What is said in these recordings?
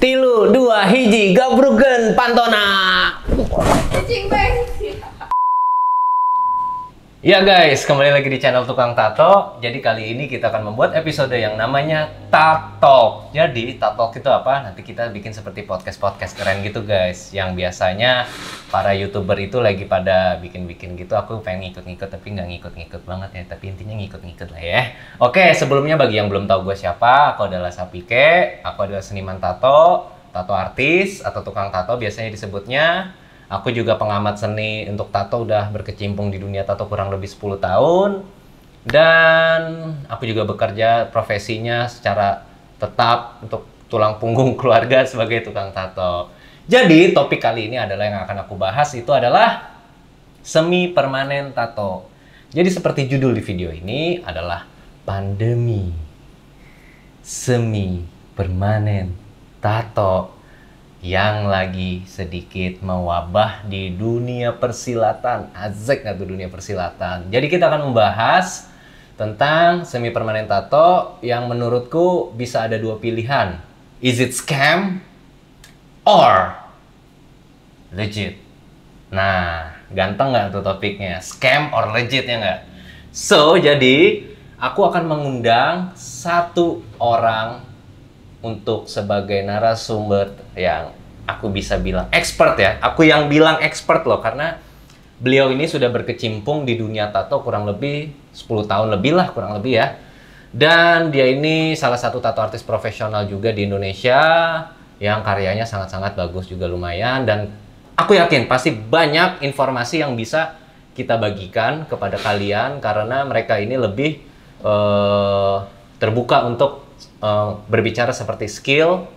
tilu, dua, hiji, gabrugen, pantona. Cing beng. Ya guys, kembali lagi di channel Tukang Tato. Jadi kali ini kita akan membuat episode yang namanya Tato. Jadi Tato itu apa? Nanti kita bikin seperti podcast-podcast keren gitu guys. Yang biasanya para YouTuber itu lagi pada bikin-bikin gitu. Aku pengen ngikut-ngikut tapi nggak ngikut-ngikut banget ya. Tapi intinya ngikut-ngikut lah ya. Oke, sebelumnya bagi yang belum tahu gue siapa, aku adalah Sapike. Aku adalah seniman tato, tato artis atau tukang tato biasanya disebutnya. Aku juga pengamat seni untuk tato, udah berkecimpung di dunia tato kurang lebih 10 tahun. Dan aku juga bekerja profesinya secara tetap untuk tulang punggung keluarga sebagai tukang tato. Jadi topik kali ini adalah yang akan aku bahas itu adalah semi permanen tato. Jadi seperti judul di video ini adalah pandemi semi permanen tato yang lagi sedikit mewabah di dunia persilatan. Azek nggak tuh dunia persilatan? Jadi kita akan membahas tentang semi permanen tato yang menurutku bisa ada dua pilihan. Is it scam or legit? Nah, ganteng nggak tuh topiknya? Scam or legit ya nggak? So, jadi aku akan mengundang satu orang untuk sebagai narasumber yang aku bisa bilang expert ya. Aku yang bilang expert loh, karena beliau ini sudah berkecimpung di dunia tato kurang lebih 10 tahun lebih lah, kurang lebih ya. Dan dia ini salah satu tato artis profesional juga di Indonesia yang karyanya sangat-sangat bagus juga lumayan. Dan aku yakin pasti banyak informasi yang bisa kita bagikan kepada kalian karena mereka ini lebih terbuka untuk berbicara seperti skill,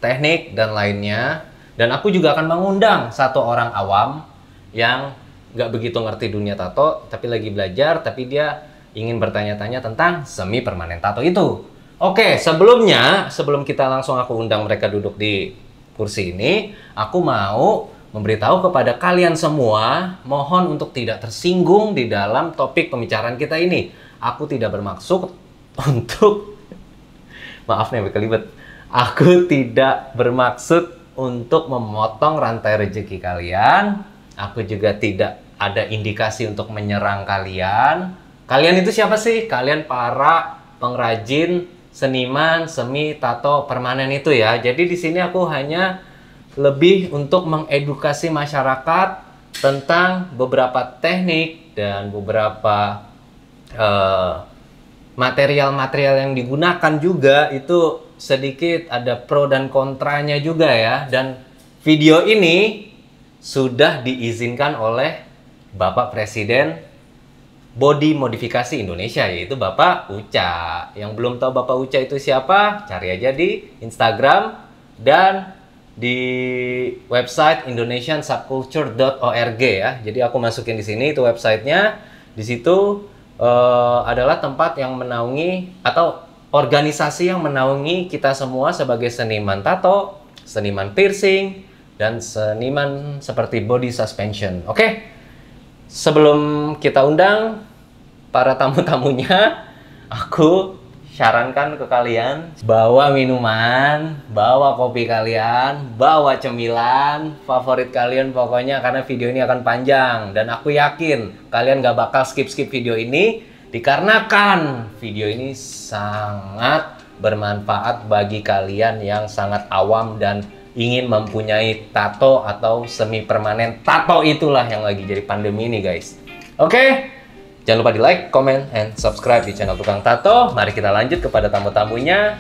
teknik, dan lainnya. Dan aku juga akan mengundang satu orang awam yang nggak begitu ngerti dunia tato, tapi lagi belajar, tapi dia ingin bertanya-tanya tentang semi permanen tato itu. Oke, sebelum kita langsung aku undang mereka duduk di kursi ini, aku mau memberitahu kepada kalian semua, mohon untuk tidak tersinggung di dalam topik pembicaraan kita ini. Aku tidak bermaksud untuk maaf nih, kelibet. Aku tidak bermaksud untuk memotong rantai rezeki kalian. Aku juga tidak ada indikasi untuk menyerang kalian. Kalian itu siapa sih? Kalian para pengrajin, seniman, semi, tato permanen itu ya. Jadi di sini aku hanya lebih untuk mengedukasi masyarakat tentang beberapa teknik dan beberapa material-material yang digunakan juga. Itu sedikit ada pro dan kontranya juga ya. Dan video ini sudah diizinkan oleh Bapak Presiden Body Modifikasi Indonesia, yaitu Bapak Uca. Yang belum tahu Bapak Uca itu siapa, cari aja di Instagram dan di website indonesiansubculture.org ya. Jadi aku masukin di sini itu websitenya. Di situ adalah tempat yang menaungi atau organisasi yang menaungi kita semua sebagai seniman tato, seniman piercing, dan seniman seperti body suspension. Oke, sebelum kita undang para tamu-tamunya, aku sarankan ke kalian bawa minuman, bawa kopi kalian, bawa cemilan favorit kalian pokoknya, karena video ini akan panjang dan aku yakin kalian gak bakal skip video ini dikarenakan video ini sangat bermanfaat bagi kalian yang sangat awam dan ingin mempunyai tato atau semi permanen tato. Itulah yang lagi jadi pandemi ini guys. Oke, jangan lupa di like, comment, and subscribe di channel Tukang Tato. Mari kita lanjut kepada tamu-tamunya.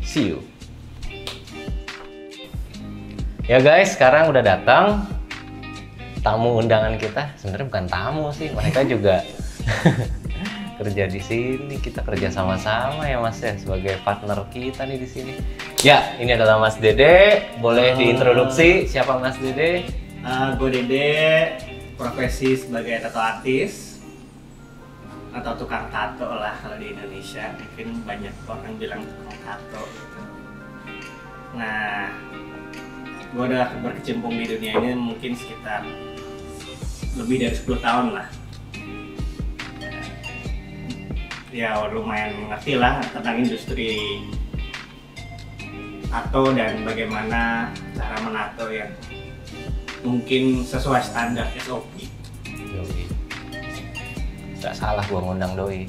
See you. Ya guys, sekarang udah datang tamu undangan kita. Sebenarnya bukan tamu sih, mereka juga kerja di sini. Kita kerja sama-sama ya Mas ya, sebagai partner kita nih di sini. Ya, ini adalah Mas Dede. Boleh diintroduksi siapa Mas Dede? Gue Dede, profesi sebagai tato artis atau tukang tato lah kalau di Indonesia. Mungkin banyak orang bilang tukang tato gitu. Nah, gue udah berkecimpung di dunia ini mungkin sekitar lebih dari 10 tahun lah. Ya lumayan ngerti lah tentang industri tato dan bagaimana cara menato yang mungkin sesuai standar SOP. Yoi. Gak salah gua ngundang Doi.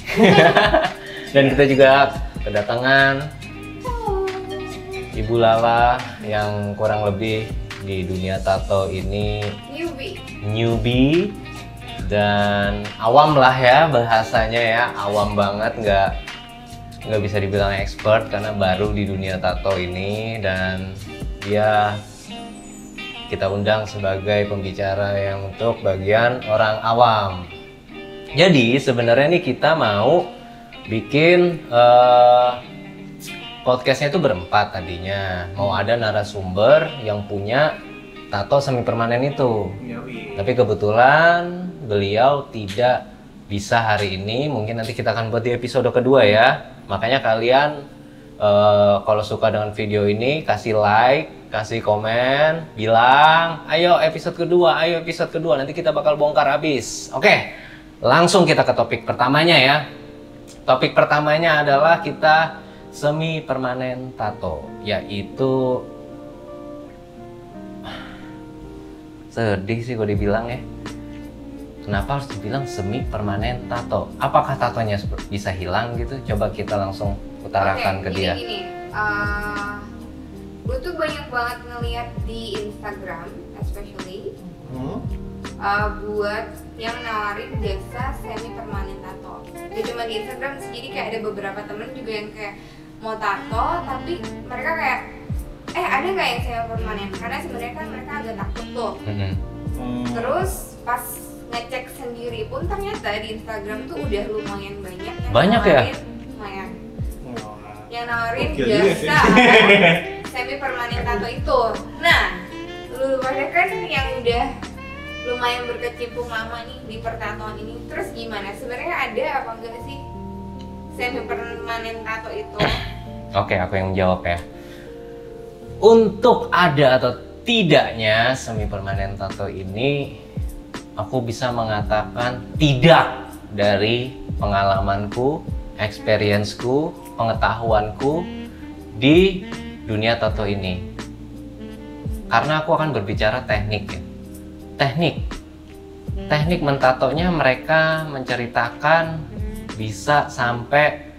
Dan kita juga kedatangan Ibu Lala yang kurang lebih di dunia tato ini newbie dan awam lah ya bahasanya ya, awam banget, nggak bisa dibilang expert karena baru di dunia tato ini, dan dia kita undang sebagai pembicara yang untuk bagian orang awam. Jadi sebenarnya nih kita mau bikin podcastnya itu berempat tadinya. Mau ada narasumber yang punya tato semi permanen itu. Tapi kebetulan beliau tidak bisa hari ini. Mungkin nanti kita akan buat di episode kedua ya. Makanya kalian kalau suka dengan video ini kasih like, kasih komen, bilang ayo episode kedua, ayo episode kedua. Nanti kita bakal bongkar habis. Oke, langsung kita ke topik pertamanya ya. Topik pertamanya adalah kita semi permanen tato, yaitu sedih sih kalau dibilang ya. Kenapa harus dibilang semi permanen tato? Apakah tatonya bisa hilang gitu? Coba kita langsung utarakan ke dia. Gini, gue tuh banyak banget ngeliat di Instagram, especially buat yang nawarin jasa semi permanen tato. Gak cuma di Instagram sih, jadi kayak ada beberapa temen juga yang kayak mau tato, tapi mereka kayak ada nggak yang semi permanen? Karena sebenarnya kan mereka agak takut tuh. Terus pas ngecek sendiri pun ternyata di Instagram tuh udah lumayan banyak yang banyak nawarin, ya? lumayan yang nawarin Gokil jasa semi permanen tato itu. Nah, lu pada kan yang udah lumayan berkecimpung lama nih di pertatoan ini, terus gimana? Sebenarnya ada apa enggak sih semi permanen tato itu? Oke, aku yang menjawab ya. Untuk ada atau tidaknya semi permanen tato ini, aku bisa mengatakan tidak dari pengalamanku, experience-ku, pengetahuanku di dunia tato ini. Karena aku akan berbicara teknik ya. Teknik mentatonya mereka menceritakan bisa sampai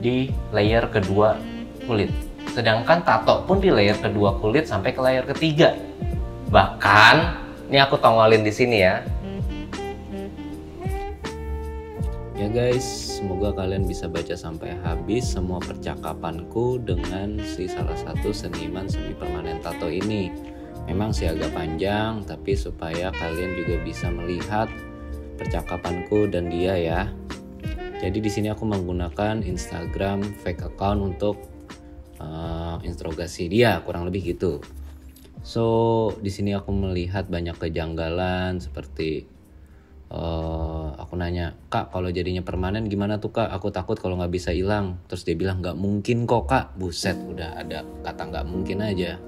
di layer kedua kulit. Sedangkan tato pun di layer kedua kulit sampai ke layer ketiga. Bahkan, ini aku tongolin di sini ya. Ya guys, semoga kalian bisa baca sampai habis semua percakapanku dengan si salah satu seniman semi permanen tato ini. Memang sih agak panjang, tapi supaya kalian juga bisa melihat percakapanku dan dia ya. Jadi di sini aku menggunakan Instagram fake account untuk interogasi dia, kurang lebih gitu. So di sini aku melihat banyak kejanggalan seperti aku nanya, "Kak, kalau jadinya permanen gimana tuh Kak? Aku takut kalau nggak bisa hilang." Terus dia bilang, "Nggak mungkin kok Kak." Buset, udah ada kata nggak mungkin aja.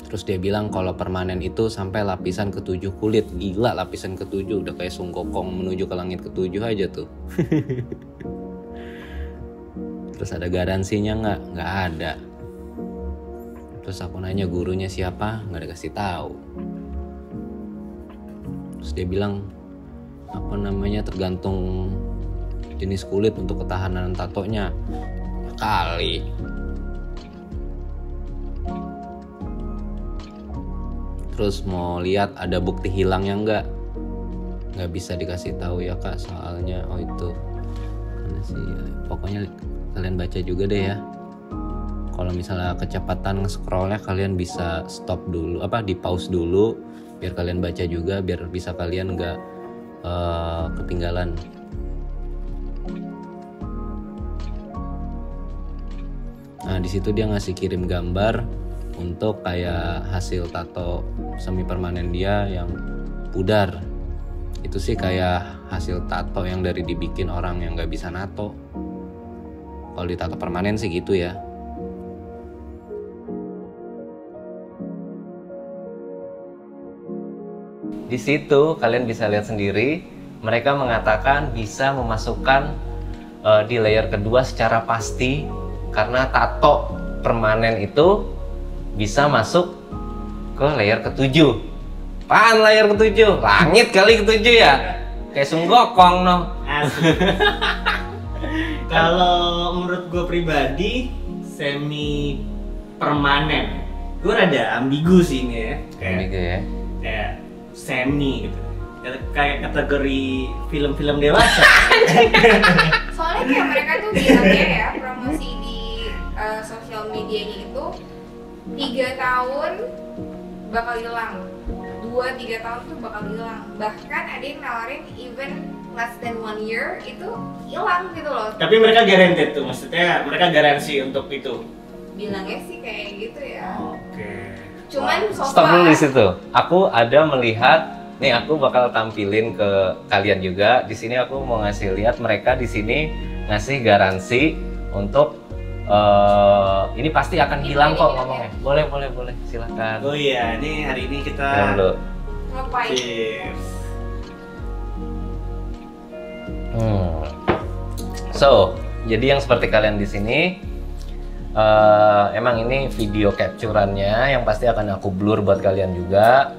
Terus dia bilang kalau permanen itu sampai lapisan ke-7 kulit. Gila, lapisan ke-7 udah kayak Sungkokong menuju ke langit ke-7 aja tuh. Terus ada garansinya nggak? Nggak ada. Terus aku nanya gurunya siapa? Nggak dikasih tahu. Terus dia bilang tergantung jenis kulit untuk ketahanan tatonya. Ya kali. Terus mau lihat ada bukti hilangnya nggak bisa dikasih tahu ya Kak, soalnya itu karena sih ya, pokoknya kalian baca juga deh ya. Kalau misalnya kecepatan nge-scrollnya kalian bisa stop dulu, di pause dulu biar kalian baca juga, biar bisa kalian nggak ketinggalan. Nah di situ dia ngasih kirim gambar untuk kayak hasil tato semi permanen dia yang pudar. Itu sih kayak hasil tato yang dari dibikin orang yang nggak bisa nato. Kalau di tato permanen sih gitu ya. Di situ kalian bisa lihat sendiri, mereka mengatakan bisa memasukkan di layer kedua secara pasti karena tato permanen itu bisa masuk ke layer ke-7. Apaan layer ke-7? Langit kali ke-7 ya? Kayak sunggokong noh. Kalau menurut gue pribadi semi permanen, gue rada ambigu sih ini ya. Kayak semi gitu. Kayak kategori film-film dewasa. Soalnya kayak mereka tuh bilangnya ya, promosi di sosial medianya itu 3 tahun bakal hilang, 2-3 tahun tuh bakal hilang. Bahkan ada yang nawarin even less than 1 year itu hilang gitu loh. Tapi mereka guaranteed tuh, maksudnya mereka garansi untuk itu. Bilangnya sih kayak gitu ya. Oke. Cuman so Stop dulu far di situ. Aku ada melihat nih, aku bakal tampilin ke kalian juga. Di sini aku mau ngasih lihat mereka di sini ngasih garansi untuk ini pasti akan hilang kok ngomongnya. Boleh, silakan. Oh iya, ini hari ini kita Minum dulu. ngapain? cheers. So, jadi yang seperti kalian di sini, emang ini video capture-annya yang pasti akan aku blur buat kalian juga.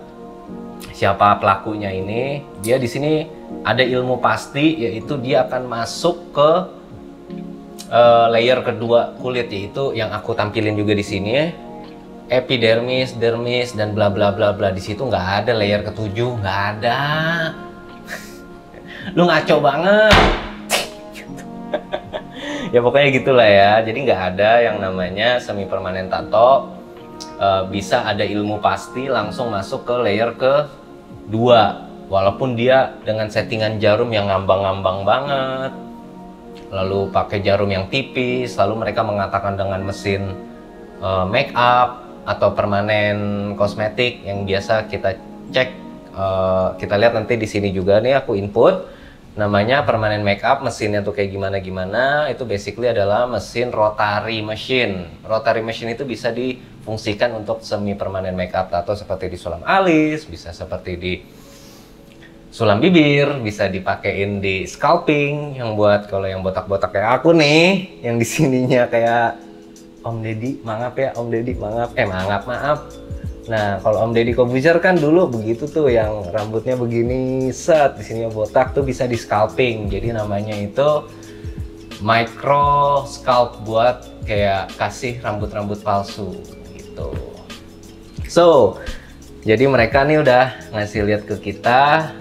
Siapa pelakunya ini? Dia di sini ada ilmu pasti, yaitu dia akan masuk ke layer kedua kulit, yaitu yang aku tampilin juga di sini, epidermis, dermis, dan bla bla bla bla. Di situ nggak ada layer ke-7, nggak ada. Lu ngaco banget. Ya pokoknya gitulah ya. Jadi nggak ada yang namanya semi permanen tato. Bisa ada ilmu pasti langsung masuk ke layer ke-2, walaupun dia dengan settingan jarum yang ngambang-ngambang banget, lalu pakai jarum yang tipis, lalu mereka mengatakan dengan mesin make up atau permanen kosmetik yang biasa kita cek. Kita lihat nanti di sini juga nih aku input namanya permanen makeup. Mesinnya tuh kayak gimana, itu basically adalah mesin rotary machine. Rotary machine itu bisa difungsikan untuk semi permanen makeup tato, seperti di sulam alis, bisa seperti di sulam bibir, bisa dipakein di scalping yang buat kalau yang botak-botak kayak aku nih, yang di sininya kayak Om Deddy, maaf ya Om Deddy, maaf. Nah, kalau Om Deddy Corbuzier kan dulu begitu tuh, yang rambutnya begini, set, di sininya botak tuh bisa di scalping. Jadi namanya itu micro scalp, buat kayak kasih rambut-rambut palsu gitu. So, jadi mereka nih udah ngasih lihat ke kita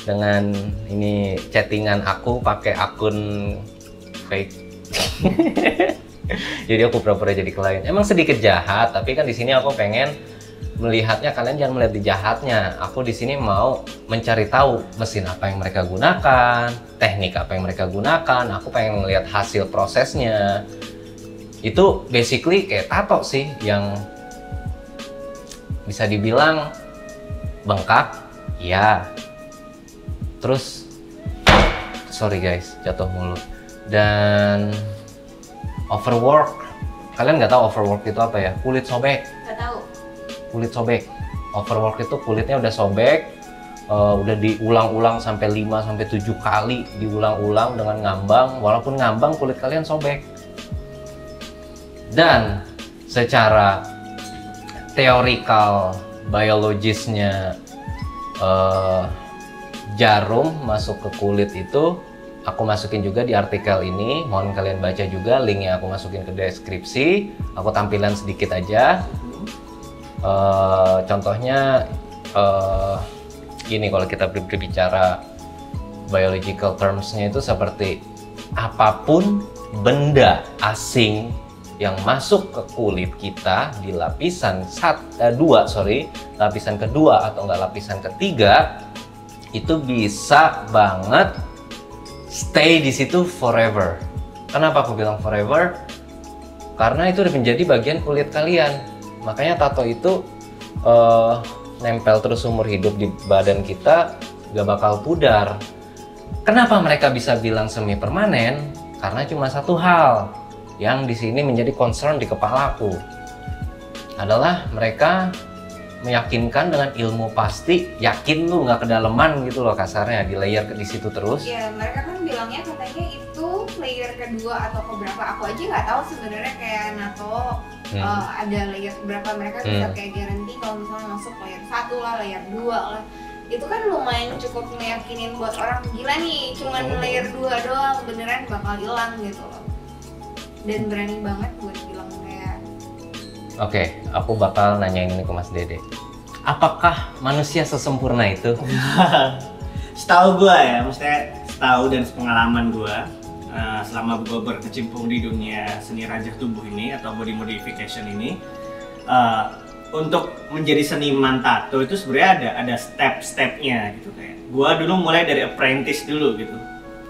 dengan ini chattingan aku pakai akun fake. Jadi aku pura-pura jadi klien. Emang sedikit jahat, tapi kan di sini aku pengen melihatnya, kalian jangan melihat di jahatnya. Aku di sini mau mencari tahu mesin apa yang mereka gunakan, teknik apa yang mereka gunakan. Aku pengen melihat hasil prosesnya. Itu basically kayak tato sih, yang bisa dibilang bengkak, ya. Terus, sorry guys, jatuh mulut. Dan overwork. Kalian nggak tahu overwork itu apa ya? Kulit sobek. Nggak tahu. Kulit sobek. Overwork itu kulitnya udah sobek, udah diulang-ulang sampai 5-7 kali, diulang-ulang dengan ngambang. Walaupun ngambang, kulit kalian sobek. Dan secara teorikal biologisnya, jarum masuk ke kulit itu aku masukin juga di artikel ini, mohon kalian baca juga, linknya aku masukin ke deskripsi. Aku tampilan sedikit aja. Contohnya ini, kalau kita berbicara biological terms-nya itu seperti apapun benda asing yang masuk ke kulit kita di lapisan lapisan kedua atau enggak lapisan ketiga, itu bisa banget stay di situ forever. Kenapa aku bilang forever? Karena itu udah menjadi bagian kulit kalian. Makanya tato itu nempel terus umur hidup di badan kita, gak bakal pudar. Kenapa mereka bisa bilang semi permanen? Karena cuma satu hal yang di sini menjadi concern di kepalaku, adalah mereka meyakinkan dengan ilmu pasti, yakin lu nggak kedalaman gitu loh kasarnya, di layer di situ terus. Iya, mereka kan bilangnya katanya itu layer kedua atau keberapa. Aku aja nggak tahu sebenarnya kayak NATO ada layer berapa. Mereka bisa kayak garansi kalau misalnya masuk layer 1 lah, layer 2 lah. Itu kan lumayan cukup meyakinin buat orang gila nih, cuman layer 2 doang beneran bakal hilang gitu loh. Dan berani banget buat bilang kayak Oke, aku bakal nanyain ini ke Mas Dede. Apakah manusia sesempurna itu? Setahu gue ya, maksudnya setahu dan pengalaman gue selama gue berkecimpung di dunia seni rajah tubuh ini atau body modification ini, untuk menjadi seniman tato itu sebenarnya ada step-stepnya gitu kayak. Gue dulu mulai dari apprentice dulu gitu.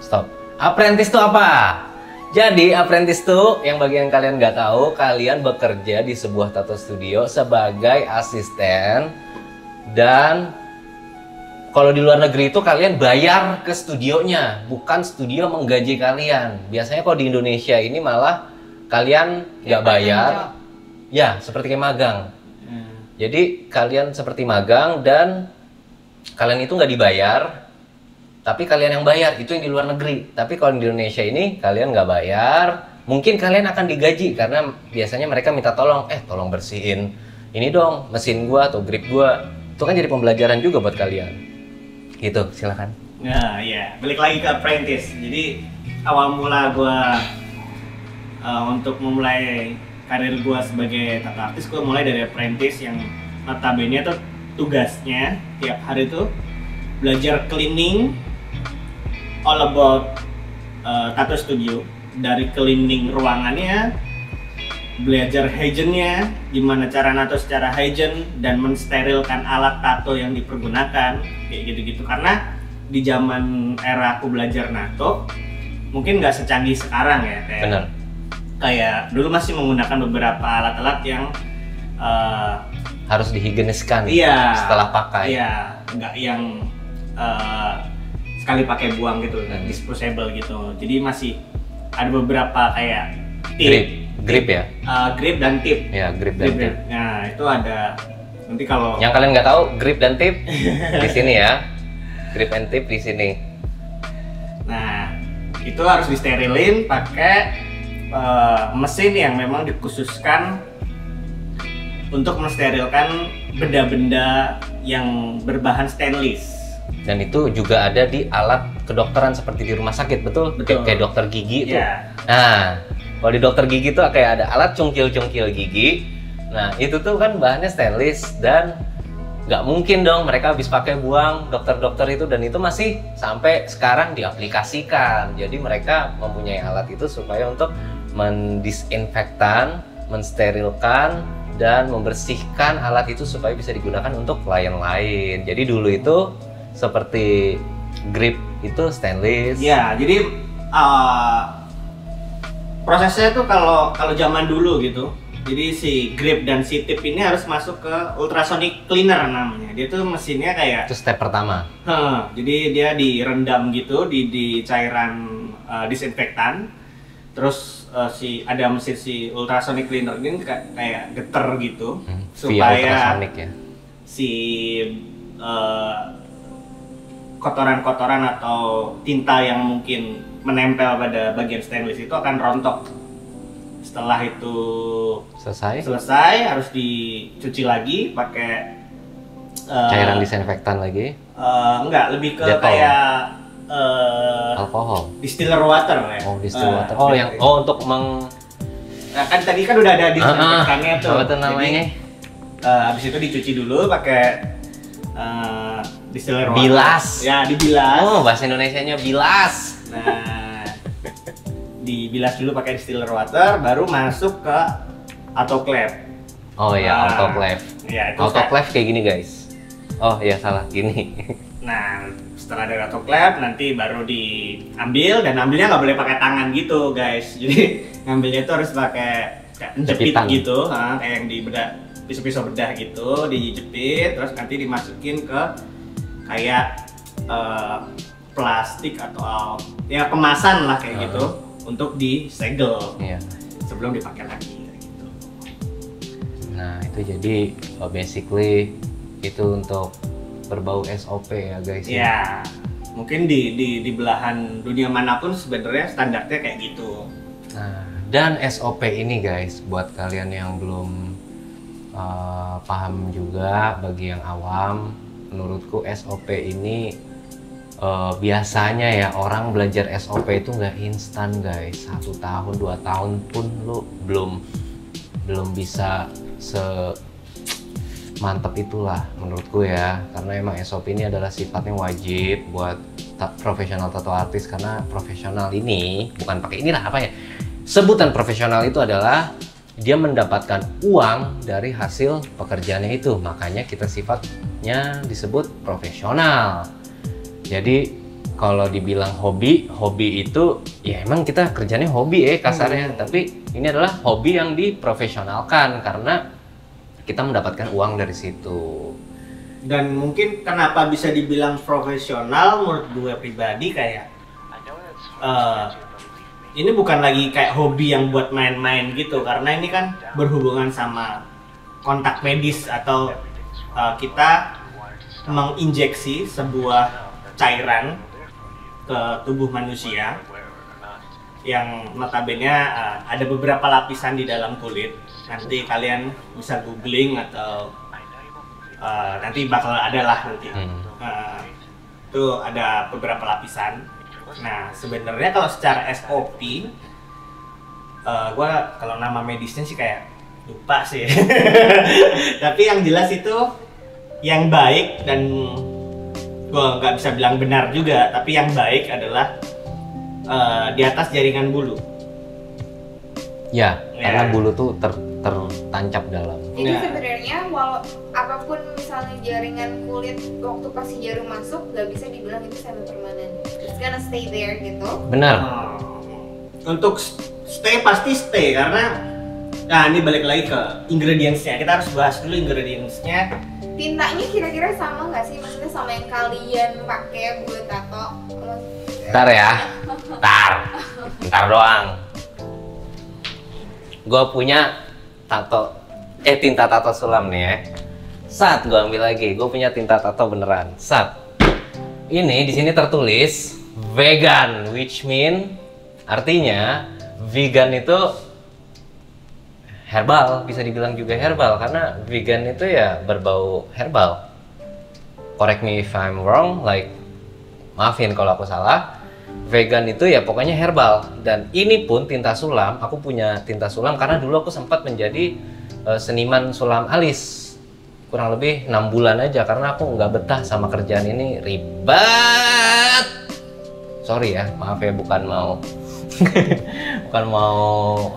Stop. Apprentice itu apa? Jadi apprentice tuh yang bagi yang kalian nggak tahu, kalian bekerja di sebuah tato studio sebagai asisten, dan kalau di luar negeri itu kalian bayar ke studionya, bukan studio menggaji kalian. Biasanya kalau di Indonesia ini malah kalian nggak bayar, ya seperti kayak magang. Jadi kalian seperti magang dan kalian itu nggak dibayar. Tapi kalian yang bayar, itu yang di luar negeri. Tapi kalau di Indonesia ini, kalian nggak bayar. Mungkin kalian akan digaji, karena biasanya mereka minta tolong, tolong bersihin ini dong, mesin gua atau grip gua. Itu kan jadi pembelajaran juga buat kalian. Gitu, silakan. Nah iya, balik lagi ke apprentice. Jadi awal mula gua untuk memulai karir gua sebagai tato artis, gua mulai dari apprentice yang notabene tuh tugasnya tiap hari tuh belajar cleaning, all about tato studio, dari cleaning ruangannya, belajar hygiene-nya, gimana cara nato secara hygiene dan mensterilkan alat tato yang dipergunakan, kayak gitu-gitu. Karena di zaman era aku belajar nato, mungkin nggak secanggih sekarang ya, kayak Bener. Kayak dulu masih menggunakan beberapa alat-alat yang Harus dihigieniskan setelah pakai. Iya, nggak yang sekali pakai buang gitu, disposable gitu. Jadi masih ada beberapa kayak Grip ya? Grip dan tip. Ya, grip dan tip. Nah itu ada. Nanti kalau Yang kalian nggak tahu, grip dan tip di sini ya. Grip and tip di sini. nah itu harus disterilin pakai mesin yang memang dikhususkan untuk mensterilkan benda-benda yang berbahan stainless. Dan itu juga ada di alat kedokteran seperti di rumah sakit, betul? Betul. Kayak dokter gigi itu. Iya. Nah, kalau di dokter gigi tuh kayak ada alat cungkil-cungkil gigi. Nah, itu tuh kan bahannya stainless dan nggak mungkin dong mereka habis pakai buang, dokter-dokter itu, dan itu masih sampai sekarang diaplikasikan. Jadi mereka mempunyai alat itu supaya untuk mendisinfektan, mensterilkan, dan membersihkan alat itu supaya bisa digunakan untuk klien lain. Jadi dulu itu seperti grip itu stainless. Ya, jadi prosesnya tuh kalau zaman dulu gitu. Jadi si grip dan si tip ini harus masuk ke ultrasonic cleaner namanya. Dia tuh mesinnya kayak Itu step pertama. Jadi dia direndam gitu di cairan disinfektan. Terus ada mesin si ultrasonic cleaner ini kayak geter gitu Via ultrasonic ya. si kotoran-kotoran atau tinta yang mungkin menempel pada bagian stainless itu akan rontok. Setelah itu selesai harus dicuci lagi pakai cairan disinfektan lagi. Enggak, lebih ke Dettol. kayak Alkohol. distiller water ya. Oh, distilled water. Oh, yang untuk Nah, kan tadi kan udah ada disinfektannya tuh. Apa tuh namanya? Jadi, habis itu dicuci dulu pakai distiller water. Bilas. Ya, dibilas. Oh, bahasa Indonesianya bilas. Nah, dibilas dulu pakai distiller water, baru masuk ke autoclave. Oh ya, Nah, autoclave. Ya, itu Autoclave kayak gini, guys. Oh iya, salah, gini. Nah, setelah dari autoclave nanti baru diambil, dan ambilnya nggak boleh pakai tangan gitu, guys. Jadi ngambilnya itu harus pakai kayak jepit Jepitan. gitu, kayak yang di bedah, pisau-pisau bedah gitu, dijepit, terus nanti dimasukin ke kayak plastik atau ya kemasan lah kayak gitu untuk disegel Iya. sebelum dipakai lagi kayak gitu. Nah itu jadi basically itu untuk berbau SOP ya guys. Ya, mungkin di belahan dunia manapun sebenarnya standarnya kayak gitu. Nah, dan SOP ini guys, buat kalian yang belum paham juga, bagi yang awam, menurutku SOP ini biasanya ya orang belajar SOP itu nggak instan guys. 1 tahun, 2 tahun pun lu belum bisa mantap itulah menurutku ya, karena emang SOP ini adalah sifatnya wajib buat profesional tattoo artist, karena profesional ini bukan pakai inilah apa ya, sebutan profesional itu adalah dia mendapatkan uang dari hasil pekerjaannya itu, makanya kita sifatnya disebut profesional. Jadi kalau dibilang hobi itu ya emang kita kerjanya hobi kasarnya, tapi ini adalah hobi yang diprofesionalkan karena kita mendapatkan uang dari situ. Dan mungkin kenapa bisa dibilang profesional menurut gue pribadi kayak ini bukan lagi kayak hobi yang buat main-main gitu, karena ini kan berhubungan sama kontak medis atau kita menginjeksi sebuah cairan ke tubuh manusia yang notabene ada beberapa lapisan di dalam kulit. Nanti kalian bisa googling atau nanti bakal ada lah nanti. Itu ada beberapa lapisan. Nah sebenarnya kalau secara SOP, gue kalau nama medisnya sih kayak lupa sih. Tapi yang jelas itu yang baik, dan gue nggak bisa bilang benar juga, tapi yang baik adalah di atas jaringan bulu. Ya, karena bulu tuh tertancap dalam. Jadi sebenarnya walau apapun misalnya jaringan kulit waktu pasti jarum masuk, nggak bisa dibilang itu semi permanen. It's gonna stay there gitu. Benar. Untuk stay pasti stay, karena nah ini balik lagi ke ingredientsnya. Kita harus bahas dulu ingredientsnya. Tintanya kira-kira sama nggak sih? Maksudnya sama yang kalian pakai buat tato? Ntar ya, ntar doang. Gue punya tinta tato sulam nih ya. Saat gue ambil lagi, gue punya tinta tato beneran. Saat ini di sini tertulis vegan, which mean artinya vegan itu herbal, bisa dibilang juga herbal karena vegan itu ya berbau herbal. Correct me if I'm wrong, like maafin kalau aku salah. Vegan itu ya pokoknya herbal. Dan ini pun tinta sulam, aku punya tinta sulam karena dulu aku sempat menjadi seniman sulam alis kurang lebih 6 bulan aja karena aku nggak betah sama kerjaan ini, ribet. Sorry ya, maaf ya, bukan mau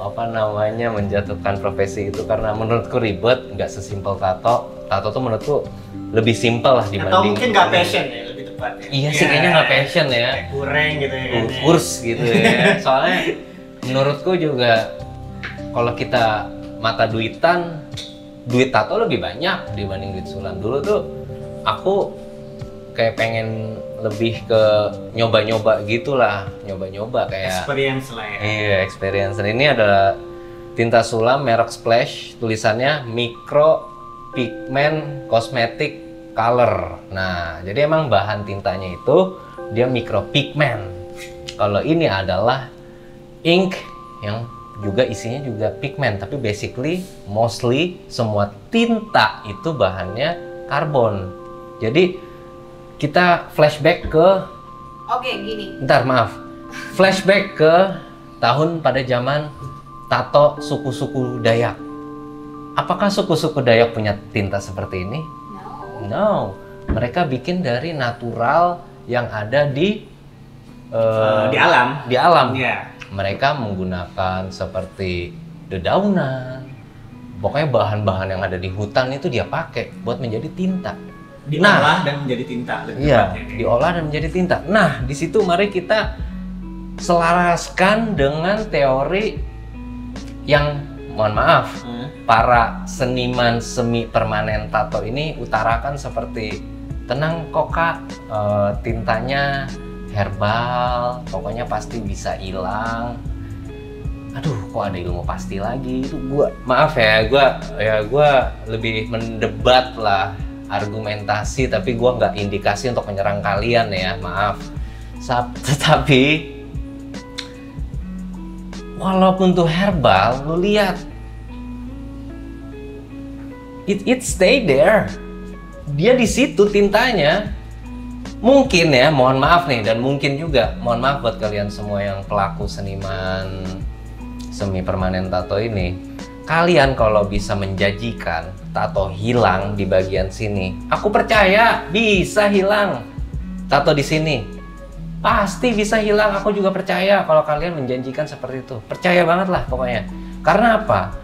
apa namanya menjatuhkan profesi itu, karena menurutku ribet, nggak sesimpel tato. Tato tuh menurutku lebih simpel lah dibanding. Atau mungkin nggak passion ya, lebih tepatnya. Iya sih, kayaknya nggak passion ya. Kurang gitu ya. Kurs gitu ya. Soalnya menurutku juga kalau kita mata duitan, duit tato lebih banyak dibanding duit sulam. Dulu tuh aku kayak pengen lebih ke nyoba-nyoba gitulah, nyoba-nyoba kayak experience lah ya. Iya, experience. Dan ini adalah tinta sulam merek Splash, tulisannya Micro Pigment Cosmetic Color. Nah, jadi emang bahan tintanya itu dia micro pigment. Kalau ini adalah ink yang juga isinya juga pigment, tapi basically mostly semua tinta itu bahannya karbon. Jadi kita flashback ke flashback ke tahun pada zaman tato suku-suku Dayak. Apakah suku-suku Dayak punya tinta seperti ini? No. Mereka bikin dari natural yang ada di alam. Di alam. Yeah. Mereka menggunakan seperti dedaunan. Pokoknya bahan-bahan yang ada di hutan itu dia pakai buat menjadi tinta. Diolah dan menjadi tinta. Iya, diolah dan menjadi tinta. Nah, di situ mari kita selaraskan dengan teori yang, mohon maaf, para seniman semi permanen tato ini utarakan seperti, tenang kok Kak, tintanya herbal, pokoknya pasti bisa hilang. aduh kok ada ilmu pasti lagi itu. Maaf ya, gue lebih mendebat lah, argumentasi, tapi gue nggak indikasi untuk menyerang kalian ya, maaf. Tetapi walaupun tuh herbal, lu lihat it stay there, dia di situ tintanya. Mungkin ya, mohon maaf nih, dan mungkin juga mohon maaf buat kalian semua yang pelaku seniman semi permanen tato ini. Kalian kalau bisa menjanjikan tato hilang di bagian sini, aku percaya bisa hilang. Tato di sini pasti bisa hilang. Aku juga percaya kalau kalian menjanjikan seperti itu. Percaya banget lah pokoknya. Karena apa?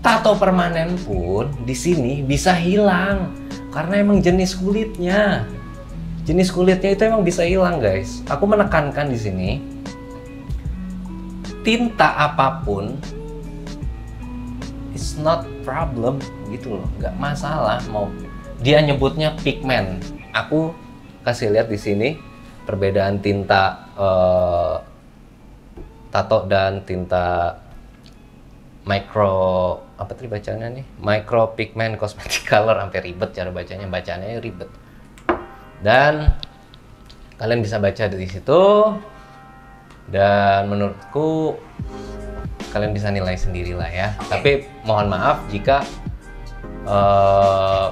Tato permanen pun di sini bisa hilang karena emang jenis kulitnya. Jenis kulitnya itu emang bisa hilang, guys. Aku menekankan di sini, tinta apapun it's not problem gitu loh, nggak masalah. Mau dia nyebutnya pigmen, aku kasih lihat di sini perbedaan tinta tato dan tinta apa tadi bacanya nih, micro pigment cosmetic color. Sampai ribet cara bacanya ribet. Dan kalian bisa baca dari situ, dan menurutku kalian bisa nilai sendirilah ya. Tapi mohon maaf jika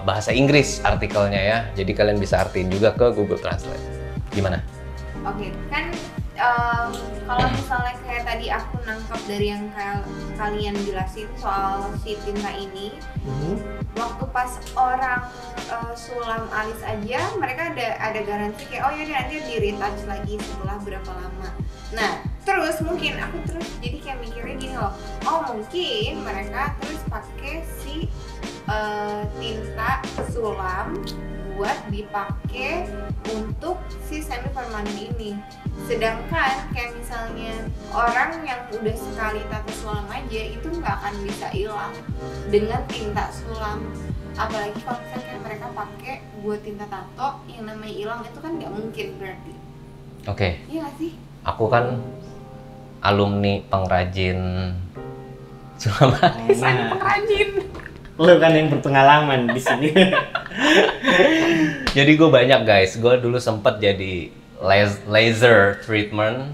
bahasa Inggris artikelnya ya, jadi kalian bisa artiin juga ke Google Translate. Gimana? Oke, kan kalau misalnya kayak tadi aku nangkap dari yang kalian jelasin soal si tinta ini, waktu pas orang sulam alis aja mereka ada garansi kayak oh ya nanti di retouch lagi setelah berapa lama. Nah terus mungkin aku jadi kayak mikirnya gini loh, oh mungkin mereka terus pakai si tinta sulam buat dipakai untuk si semi permanen ini. Sedangkan kayak misalnya orang yang udah sekali tato sulam aja itu nggak akan bisa hilang dengan tinta sulam. Apalagi kalau misalnya mereka pakai buat tinta tato yang namanya hilang itu kan nggak mungkin berarti. Oke. Iya nggak sih? Aku kan alumni pengrajin sulam alis. Pengrajin. Lu kan yang berpengalaman di sini. Jadi gue banyak guys, gue dulu sempet jadi laser treatment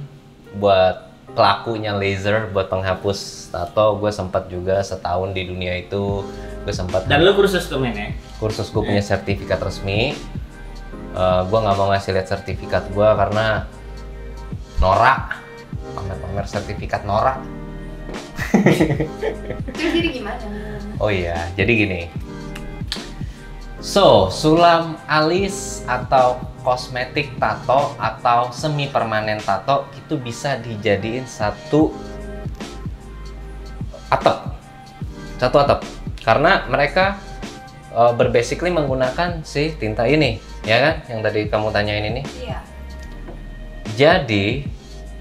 buat pelakunya laser buat penghapus tato. Gue sempat juga setahun di dunia itu. Gue sempat. Dan lu kursus tuh men ya? Kursus, gue punya sertifikat resmi. Gue nggak mau ngasih lihat sertifikat gue karena norak, pamer sertifikat norak. Terus jadi gimana? Oh iya, jadi gini. So, sulam alis atau kosmetik tato atau semi permanen tato itu bisa dijadiin satu atap. Karena mereka berbasically menggunakan si tinta ini, ya kan? Yang tadi kamu tanyain ini. Iya. Jadi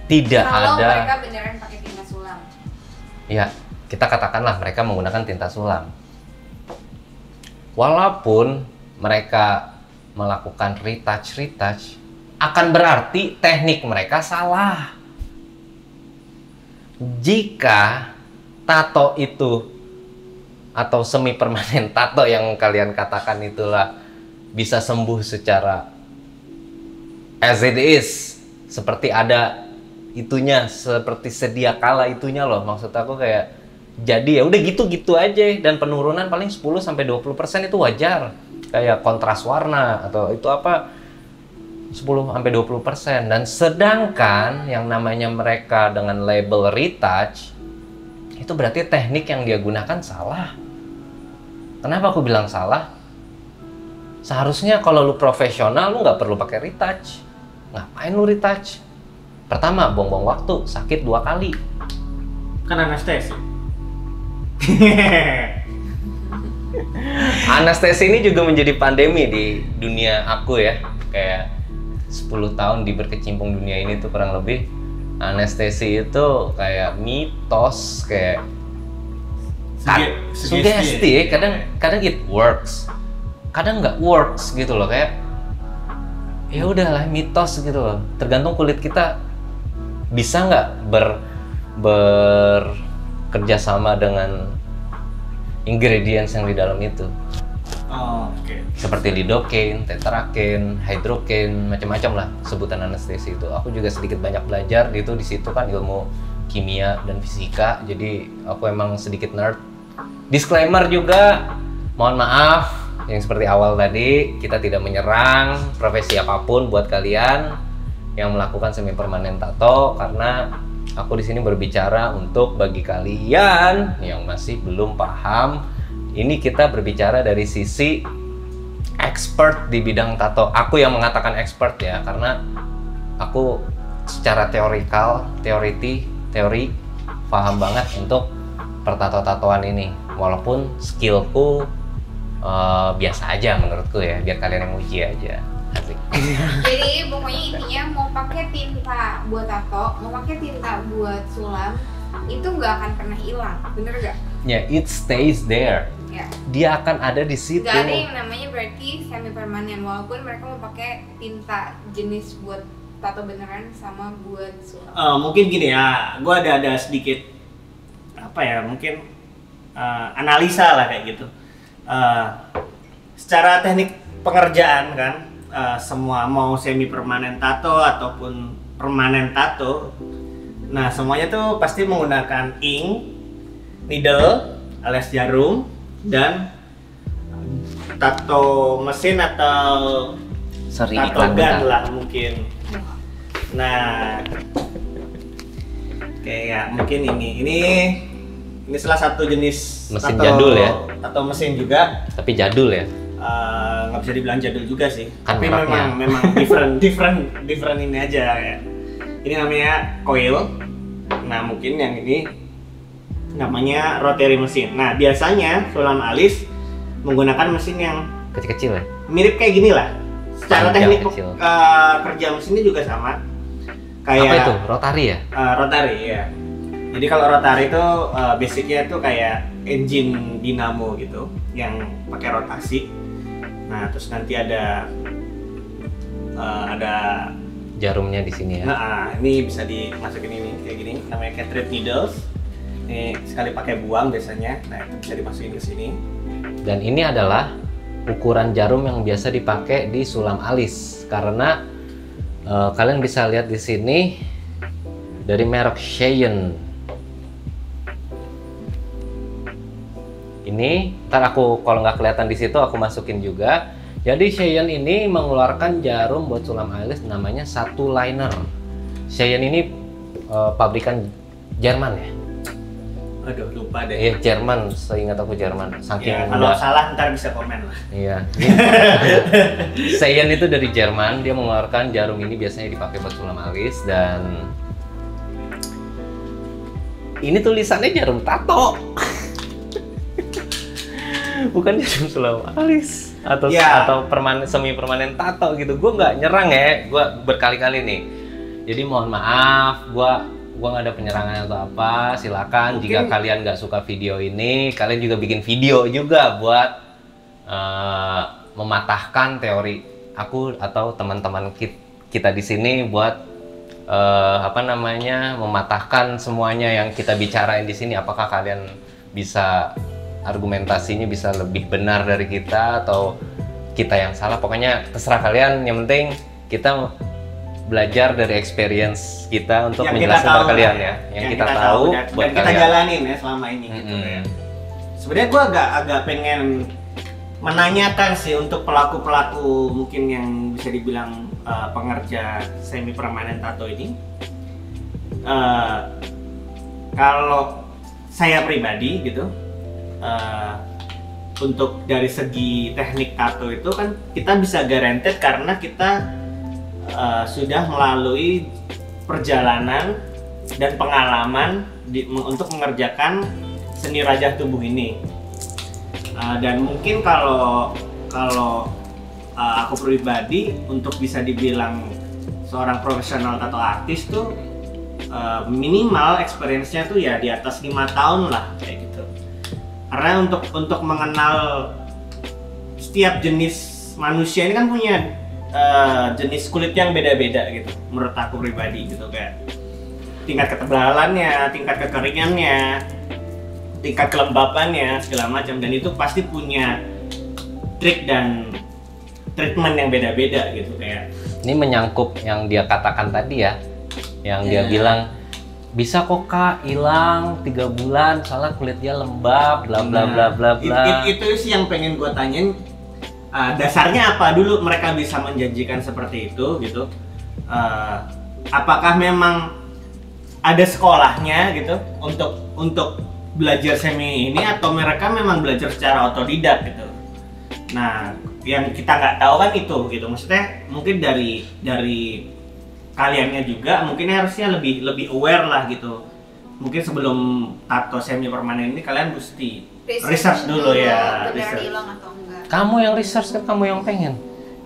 tidak kalau ada. Mereka beneran pakai tinta sulam. Ya, kita katakanlah mereka menggunakan tinta sulam. Walaupun mereka melakukan retouch, akan berarti teknik mereka salah. Jika tato itu atau semi permanen tato yang kalian katakan itulah bisa sembuh secara as it is, seperti ada itunya, seperti sedia kala itunya loh. Maksud aku kayak jadi ya udah gitu-gitu aja, dan penurunan paling 10-20% itu wajar. Kayak kontras warna atau itu apa 10-20%. Dan sedangkan yang namanya mereka dengan label retouch itu berarti teknik yang dia gunakan salah. Kenapa aku bilang salah? Seharusnya kalau lu profesional lu nggak perlu pakai retouch. Ngapain lu retouch? Pertama, buang-buang waktu, sakit 2 kali. Kan anestesi. Anestesi ini juga menjadi pandemi di dunia aku ya. Kayak 10 tahun di berkecimpung dunia ini tuh kurang lebih. Anestesi itu kayak mitos, kayak sugesti. Kadang it works, kadang nggak works gitu loh. Kayak ya udahlah mitos gitu loh. Tergantung kulit kita bisa nggak bekerja sama dengan ingredients yang di dalam itu. Oh, oke. Seperti lidocaine, tetracaine, hydrocaine, macam-macam lah sebutan anestesi itu. Aku juga sedikit banyak belajar di situ kan ilmu kimia dan fisika. Jadi aku emang sedikit nerd. Disclaimer juga, mohon maaf yang seperti awal tadi, kita tidak menyerang profesi apapun buat kalian yang melakukan semi permanen tato, karena aku di sini berbicara untuk bagi kalian yang masih belum paham. Ini kita berbicara dari sisi expert di bidang tato. Aku yang mengatakan expert ya, karena aku secara teori paham banget untuk pertato-tatoan ini. Walaupun skillku biasa aja menurutku ya, biar kalian yang uji aja. Asik. Jadi pokoknya intinya mau pakai tinta buat tato, mau pakai tinta buat sulam, itu nggak akan pernah hilang, bener gak? Ya, it stays there. Ya. Dia akan ada di situ. Gak ada yang namanya berarti semi permanen, walaupun mereka mau pakai tinta jenis buat tato beneran sama buat sulam. Mungkin gini ya, gue ada sedikit apa ya, mungkin analisa lah kayak gitu. Secara teknik pengerjaan kan, semua mau semi permanen tato ataupun permanen tato, nah semuanya tuh pasti menggunakan ink, needle alias jarum, dan tato mesin atau Sorry, tato iklan gun bentar. lah mungkin. Nah, kayak mungkin ini salah satu jenis Mesin tato, jadul ya? tato mesin juga. Tapi jadul ya. Nggak bisa dibilang jadul juga sih, Kan tapi mereknya. memang different ini aja ya. Ini namanya coil. Nah mungkin yang ini namanya rotary mesin. Nah biasanya sulam alis menggunakan mesin yang Kecil-kecil ya. mirip kayak gini lah. Secara Panjang, teknik kecil. kerja mesinnya juga sama. Kayak Apa itu? Rotary ya? rotary ya. Jadi kalau rotary itu basicnya itu kayak engine dinamo gitu yang pakai rotasi. Nah terus nanti ada Jarumnya di sini ya. nah ini bisa dimasukin ini kayak gini, namanya cartridge needles. Ini sekali pakai buang biasanya. Nah itu bisa dimasukin ke sini. Dan ini adalah ukuran jarum yang biasa dipakai di sulam alis, karena kalian bisa lihat di sini dari merek Cheyenne. Ini ntar aku kalau nggak kelihatan di situ aku masukin juga. Jadi Cheyenne ini mengeluarkan jarum buat sulam alis namanya satu liner. Cheyenne ini pabrikan Jerman ya. Aduh lupa deh. Iya Jerman, seingat aku Jerman. Saking Ya, kalau udah- salah ntar bisa komen lah. Iya. Cheyenne itu dari Jerman, dia mengeluarkan jarum ini biasanya dipakai buat sulam alis, dan ini tulisannya jarum tato. Bukan jarum sulam alis atau Ya. atau semi permanen tato gitu. Gue nggak nyerang ya, gue berkali-kali nih. Jadi mohon maaf, gua nggak ada penyerangan atau apa. Silakan Mungkin- jika kalian nggak suka video ini, kalian juga bikin video juga buat mematahkan teori aku atau teman-teman kita di sini buat mematahkan semuanya yang kita bicarain di sini. Apakah kalian bisa argumentasinya bisa lebih benar dari kita atau kita yang salah? Pokoknya terserah kalian. Yang penting kita belajar dari experience kita untuk Yang menjelaskan kita tahu kepada kalian lah, ya. Yang kita tahu dan buat kita kalian. jalanin ya selama ini gitu ya. Sebenarnya gue agak pengen menanyakan sih untuk pelaku-pelaku mungkin yang bisa dibilang pengerja semi permanen tato ini. Kalau saya pribadi gitu, untuk dari segi teknik tato itu kan kita bisa guaranteed karena kita sudah melalui perjalanan dan pengalaman untuk mengerjakan seni rajah tubuh ini. Dan mungkin kalau aku pribadi untuk bisa dibilang seorang profesional tato artis tuh minimal experience-nya tuh ya di atas 5 tahun lah kayak gitu. Karena untuk mengenal setiap jenis manusia ini kan punya jenis kulit yang beda-beda gitu menurut aku pribadi gitu. Kayak tingkat ketebalannya, tingkat kekeringannya, tingkat kelembapannya segala macam, dan itu pasti punya trik dan treatment yang beda-beda gitu. Kayak Ini menyangkut yang dia katakan tadi ya, yang dia bilang bisa kok Kak hilang 3 bulan soalnya kulit dia lembab bla bla bla bla bla. Itu sih yang pengen gue tanyain, dasarnya apa dulu mereka bisa menjanjikan seperti itu gitu. Apakah memang ada sekolahnya gitu untuk belajar semi ini, atau mereka memang belajar secara otodidak gitu. Nah, yang kita nggak tahu kan itu gitu. Maksudnya mungkin dari kaliannya juga mungkin harusnya lebih aware lah gitu. Mungkin sebelum tato semi permanen ini kalian mesti research dulu ya. Beneran hilang atau enggak. Kamu yang research kan, kamu yang pengen.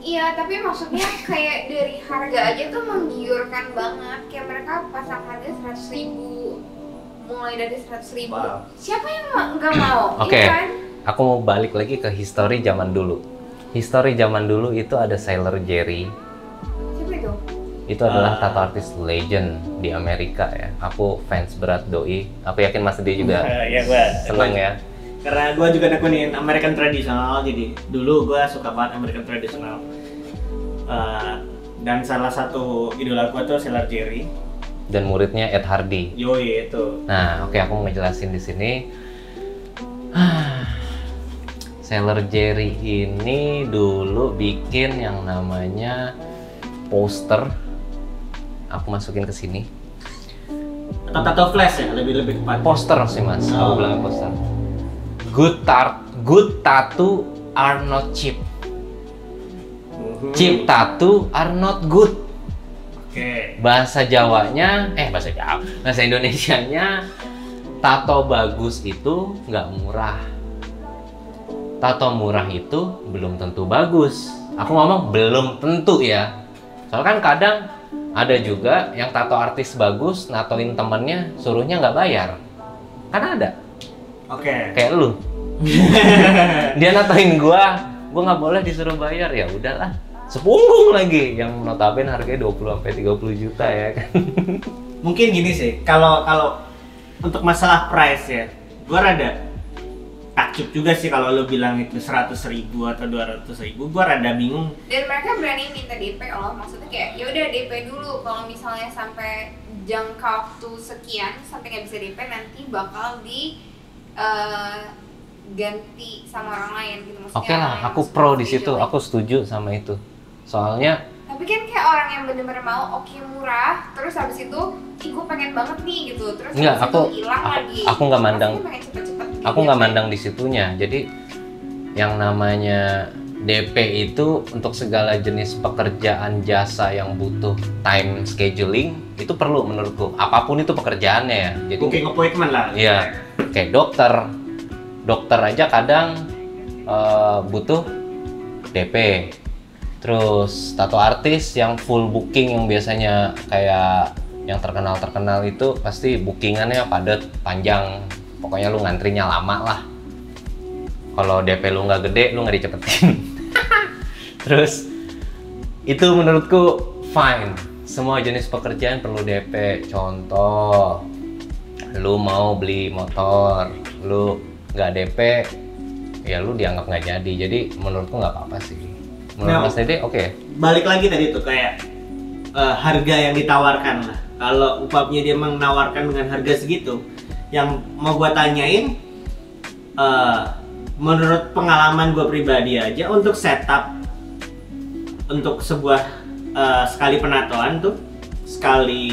Iya, tapi maksudnya kayak dari harga aja tuh menggiurkan banget. Kayak mereka pasang harga 100.000, mulai dari 100.000. Wow. Siapa yang nggak mau? Oke. Iya kan? Aku mau balik lagi ke history zaman dulu. History zaman dulu itu ada Sailor Jerry. Siapa itu? Itu adalah tato artis legend di Amerika ya. Aku fans berat doi. Aku yakin Mas Ade juga Ya gue seneng ya. Karena gue juga nekunin American tradisional, jadi dulu gue suka banget American tradisional. Dan salah satu idola gue tuh Sailor Jerry. Dan muridnya Ed Hardy. Yoi itu. Nah, oke, aku mau ngejelasin di sini. Sailor Jerry ini dulu bikin yang namanya poster. Aku masukin ke sini. Atau tato flash ya, lebih tepat. Poster sih Mas, aku bilang poster. Good tattoo are not cheap. Cheap tattoo are not good. Oke. Bahasa Jawanya, bahasa Indonesianya, tato bagus itu nggak murah. Tato murah itu belum tentu bagus. Aku ngomong belum tentu ya. Soalnya kan kadang ada juga yang tato artis bagus, natoin temennya, suruhnya nggak bayar. Kan ada. Oke. Kayak lu. Dia natoin gua nggak boleh disuruh bayar, ya udahlah. Sepunggung lagi yang notabene harganya 20-30 juta ya kan. Mungkin gini sih, kalau untuk masalah price ya, gua rada takjub juga sih kalau lo bilang itu 100.000 atau 200.000, gua rada bingung. Dan mereka berani minta DP loh, maksudnya kayak ya udah DP dulu, kalau misalnya sampai jangka waktu sekian sampai nggak bisa DP nanti bakal di ganti sama orang lain gitu, maksudnya. Oke lah, aku pro di situ, aku setuju sama itu. Soalnya tapi kan kayak orang yang bener-bener mau oke murah, terus habis itu gue pengen banget nih gitu, terus enggak, habis itu hilang lagi. aku nggak mandang. Pasti pengen cepet-cepet gitu Aku ya, nggak kayak. mandang di situnya. Jadi yang namanya DP itu untuk segala jenis pekerjaan jasa yang butuh time scheduling itu perlu menurutku. Apapun itu pekerjaannya ya. Jadi Booking appointment lah. iya, kayak dokter aja kadang butuh DP. Terus tato artis yang full booking yang biasanya kayak yang terkenal itu pasti bookingannya padat, panjang. Pokoknya lu ngantrinya lama lah. Kalau DP lu nggak gede, lu nggak dicepetin. Terus itu menurutku fine. Semua jenis pekerjaan perlu DP. Contoh, lu mau beli motor, lu nggak DP, ya lu dianggap nggak jadi. Jadi menurutku nggak apa-apa sih. Menurut Mas Dede, oke. Balik lagi tadi tuh kayak harga yang ditawarkan lah. Kalau upahnya dia menawarkan dengan harga segitu, yang mau gua tanyain, menurut pengalaman gua pribadi aja untuk setup untuk sebuah sekali penatoan tuh, sekali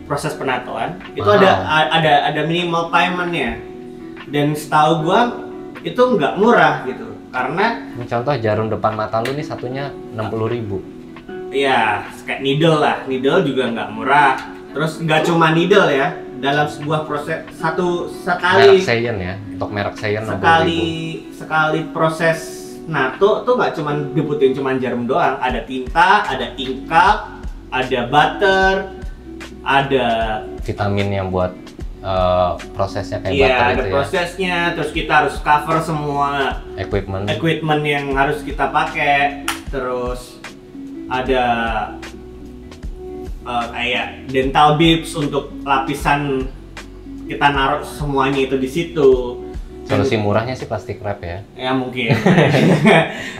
proses penatoan itu ada minimal paymentnya, dan setahu gua itu nggak murah gitu. Karena Contoh jarum depan mata lu nih satunya 60.000. iya, kayak needle lah, needle juga nggak murah. Terus nggak cuma needle ya, dalam sebuah proses sekali Merek Seiyan ya, untuk merek Seiyan 60.000. sekali proses nato tuh nggak cuma dibutuhin cuma jarum doang, ada tinta, ada ink cup, ada butter, ada Vitamin yang buat prosesnya kayak iya, butter ada itu ya. prosesnya. Terus kita harus cover semua equipment yang harus kita pakai. Terus ada kayak dental bibs untuk lapisan kita naruh semuanya itu di situ. Solusi murahnya sih plastik wrap ya. Ya mungkin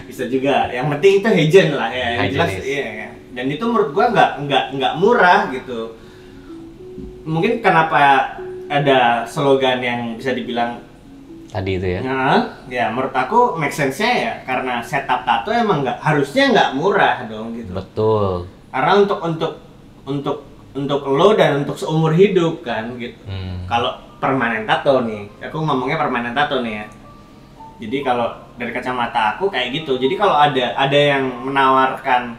bisa juga. Yang penting itu hygiene lah ya. Yang jelas, Hygienic. iya. Dan itu menurut gua nggak murah gitu. Mungkin kenapa ada slogan yang bisa dibilang Tadi itu ya. ya menurut aku make sense-nya ya karena setup tato emang harusnya nggak murah dong gitu. Betul. Karena untuk lo dan untuk seumur hidup kan gitu. Kalau permanen tato nih, aku ngomongnya permanen tato nih ya. Jadi kalau dari kacamata aku kayak gitu. Jadi kalau ada yang menawarkan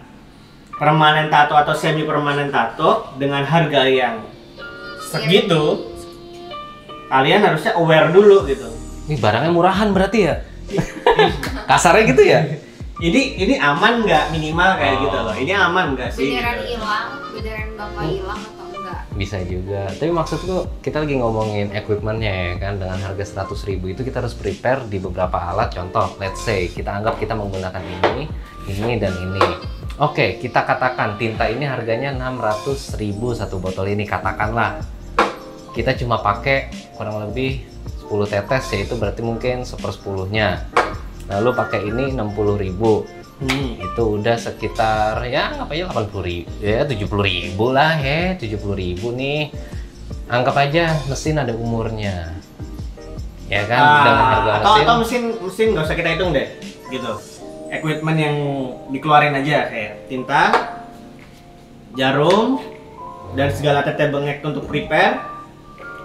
permanen tato atau semi permanen tato dengan harga yang segitu, kalian harusnya aware dulu gitu. Ini barangnya murahan berarti ya? Kasarnya gitu ya? Ini aman nggak minimal kayak gitu loh. Ini aman nggak sih? Beneran Gitu. hilang, beneran bakal hilang atau enggak? Bisa juga. Tapi maksudku kita lagi ngomongin equipmentnya ya kan, dengan harga 100.000 itu kita harus prepare di beberapa alat. Contoh, let's say kita anggap kita menggunakan ini dan ini. Oke, kita katakan tinta ini harganya 600.000 satu botol ini, katakanlah. Kita cuma pakai kurang lebih 10 tetes, yaitu berarti mungkin 1/10-nya. Lalu pakai ini 60.000. Itu udah sekitar ya anggap aja 80.000 ya 70.000 lah ya 70.000 nih, anggap aja mesin ada umurnya ya kan, dengan harga atau mesin nggak usah kita hitung deh gitu, equipment yang dikeluarin aja kayak tinta, jarum, dan segala tete bengek untuk prepare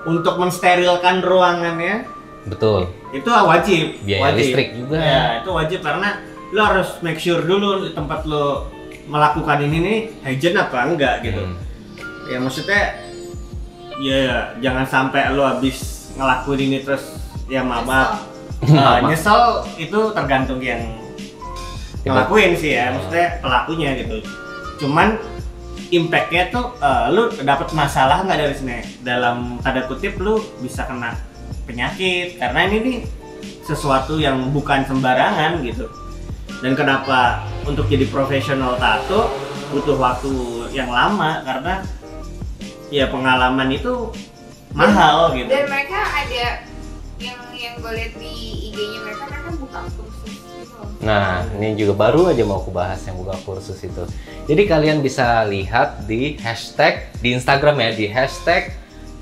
untuk mensterilkan ruangannya. betul, Itu wajib. biaya listrik juga Ya, itu wajib karena lo harus make sure dulu di tempat lo melakukan ini nih hygiene apa enggak gitu. Ya maksudnya ya jangan sampai lo habis ngelakuin ini terus ya maaf nyesel itu tergantung yang ngelakuin sih ya, maksudnya pelakunya gitu. Cuman impactnya tuh lo dapet masalah nggak dari sini, dalam tanda kutip lo bisa kena penyakit karena ini nih sesuatu yang bukan sembarangan gitu. Dan kenapa untuk jadi profesional tato butuh waktu yang lama karena ya pengalaman itu mahal gitu. Dan mereka ada yang gue lihat di IG-nya mereka buka kursus gitu loh. Nah, ini juga baru aja mau aku bahas yang buka kursus itu. Jadi kalian bisa lihat di hashtag di Instagram ya, di hashtag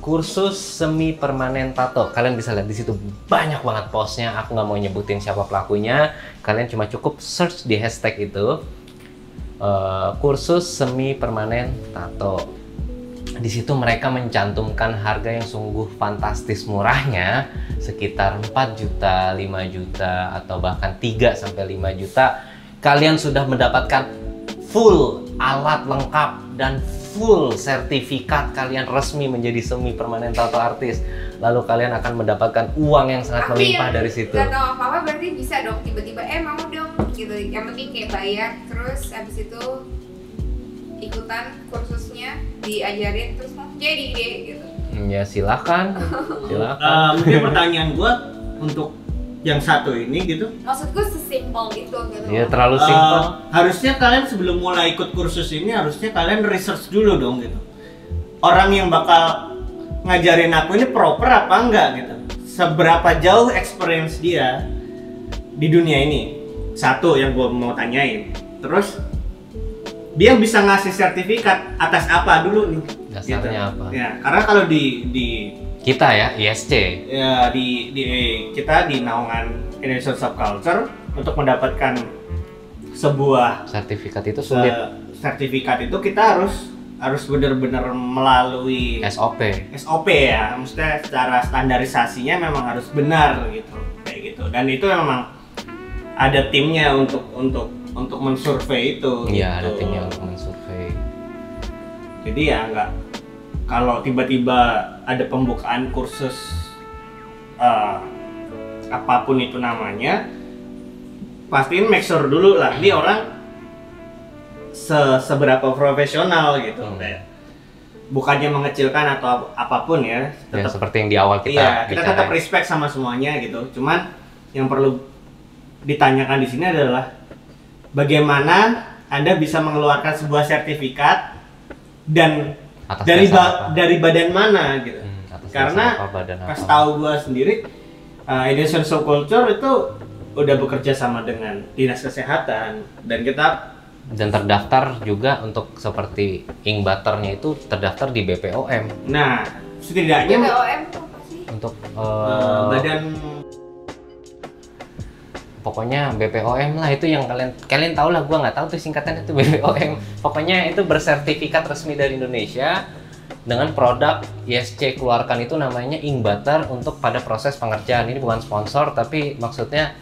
kursus semi permanen tato. Kalian bisa lihat di situ banyak banget postnya. Aku nggak mau nyebutin siapa pelakunya. Kalian cuma cukup search di hashtag itu kursus semi permanen tato. Di situ mereka mencantumkan harga yang sungguh fantastis murahnya, sekitar 4 juta, 5 juta, atau bahkan 3 sampai 5 juta. Kalian sudah mendapatkan full alat lengkap dan full sertifikat kalian resmi menjadi semi permanen tato artis. Lalu kalian akan mendapatkan uang yang sangat melimpah dari situ. Gak tau apa-apa berarti bisa dong tiba-tiba mau dong gitu. Yang penting kayak bayar terus habis itu ikutan kursusnya, diajarin terus jadi deh gitu. Ya silakan. Mungkin pertanyaan gua untuk yang satu ini gitu. Maksudku sesimpel itu gitu. Ya terlalu simpel. Harusnya kalian sebelum mulai ikut kursus ini harusnya kalian research dulu dong gitu. Orang yang bakal ngajarin aku ini proper apa enggak gitu. Seberapa jauh experience dia di dunia ini. Satu yang gua mau tanyain. Terus dia bisa ngasih sertifikat atas apa dulu nih? Dasarnya apa? Ya, karena kalau di Kita ya, ISC. ya kita di naungan Indonesian Subculture untuk mendapatkan sebuah Sertifikat itu sulit. sertifikat itu kita harus benar-benar melalui SOP. ya, maksudnya secara standarisasinya memang harus benar gitu, kayak gitu. Dan itu memang ada timnya untuk mensurvei itu. Iya, gitu. ada timnya untuk mensurvei. Jadi ya nggak, kalau tiba-tiba ada pembukaan kursus apapun itu namanya, pastiin make sure dulu lah ini orang seberapa profesional gitu. Bukannya mengecilkan atau apapun ya, Ya, seperti yang di awal kita iya, kita tetap bicarain. respect sama semuanya gitu. Cuman yang perlu ditanyakan di sini adalah bagaimana Anda bisa mengeluarkan sebuah sertifikat dan Atas dari dasar apa? dari badan mana gitu. Atas Karena dasar apa, badan pas apa? tahu gue sendiri, Indonesian Soul Culture itu udah bekerja sama dengan dinas kesehatan dan kita Dan terdaftar juga untuk seperti ink butternya itu terdaftar di BPOM nah setidaknya BPOM itu apa sih? untuk badan pokoknya BPOM lah itu yang kalian tahu lah, gua nggak tahu tuh singkatan itu BPOM. Pokoknya itu bersertifikat resmi dari Indonesia dengan produk ISC keluarkan itu namanya ink butter untuk pada proses pengerjaan. Ini bukan sponsor tapi maksudnya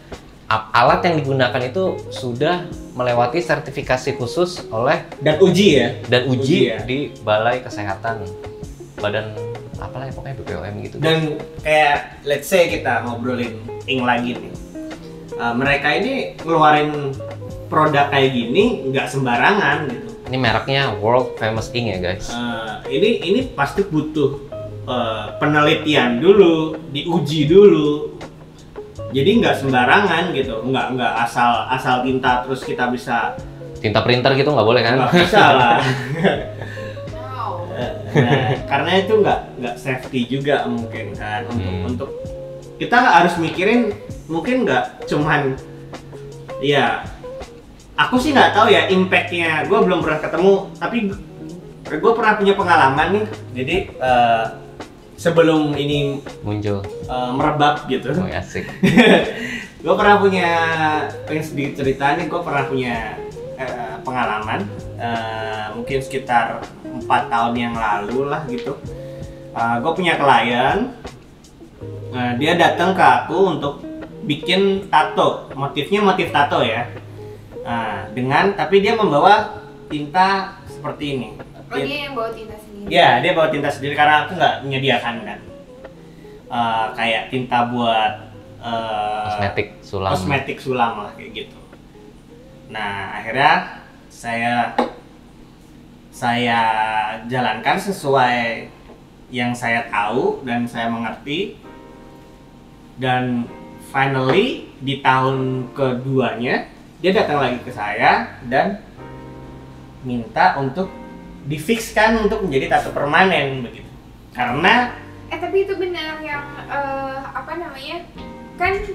alat yang digunakan itu sudah melewati sertifikasi khusus oleh dan uji ya. uji ya. di Balai Kesehatan Badan apalah ya pokoknya BPOM gitu. Dan kayak let's say kita ngobrolin ink lagi nih. Mereka ini ngeluarin produk kayak gini nggak sembarangan gitu. Ini mereknya World Famous Ink ya guys. Ini pasti butuh penelitian dulu, diuji dulu. Jadi nggak sembarangan gitu, nggak asal tinta terus kita bisa. Tinta printer gitu nggak boleh kan? Nggak bisa lah. Wow. Nah, karena itu nggak safety juga mungkin kan untuk kita harus mikirin mungkin nggak cuman ya aku sih nggak tahu ya impactnya, gue belum pernah ketemu tapi gue pernah punya pengalaman nih. Jadi sebelum ini Muncul. merebak gitu, Oh, asik. gue pernah punya, pengen sedikit cerita nih, gue pernah punya pengalaman mungkin sekitar 4 tahun yang lalu lah gitu. Gue punya klien, dia datang ke aku untuk bikin tato, motifnya motif tato ya. Tapi dia membawa tinta seperti ini. Oh, dia yang bawa tinta sendiri? Ya, dia bawa tinta sendiri karena aku nggak menyediakan kan. Kayak tinta buat kosmetik sulam lah kayak gitu. Nah, akhirnya saya jalankan sesuai yang saya tahu dan saya mengerti. Dan finally di tahun keduanya dia datang lagi ke saya dan minta untuk difikskan untuk menjadi tato permanen begitu. Karena tapi itu benar yang apa namanya, kan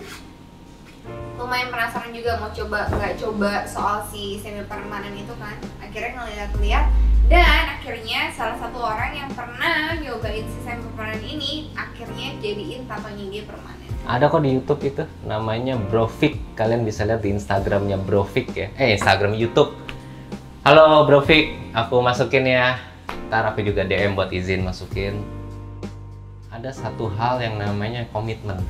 lumayan penasaran juga mau coba nggak coba soal si semi permanen itu kan. Akhirnya ngeliat-liat dan akhirnya salah satu orang yang pernah nyobain si semi permanen ini akhirnya jadiin tatonya dia permanen. Ada kok di YouTube itu namanya Brofik. Kalian bisa lihat di Instagramnya Brofik ya. Instagram YouTube. Halo Brofik, aku masukin ya. Ntar aku juga DM buat izin masukin. Ada satu hal yang namanya komitmen.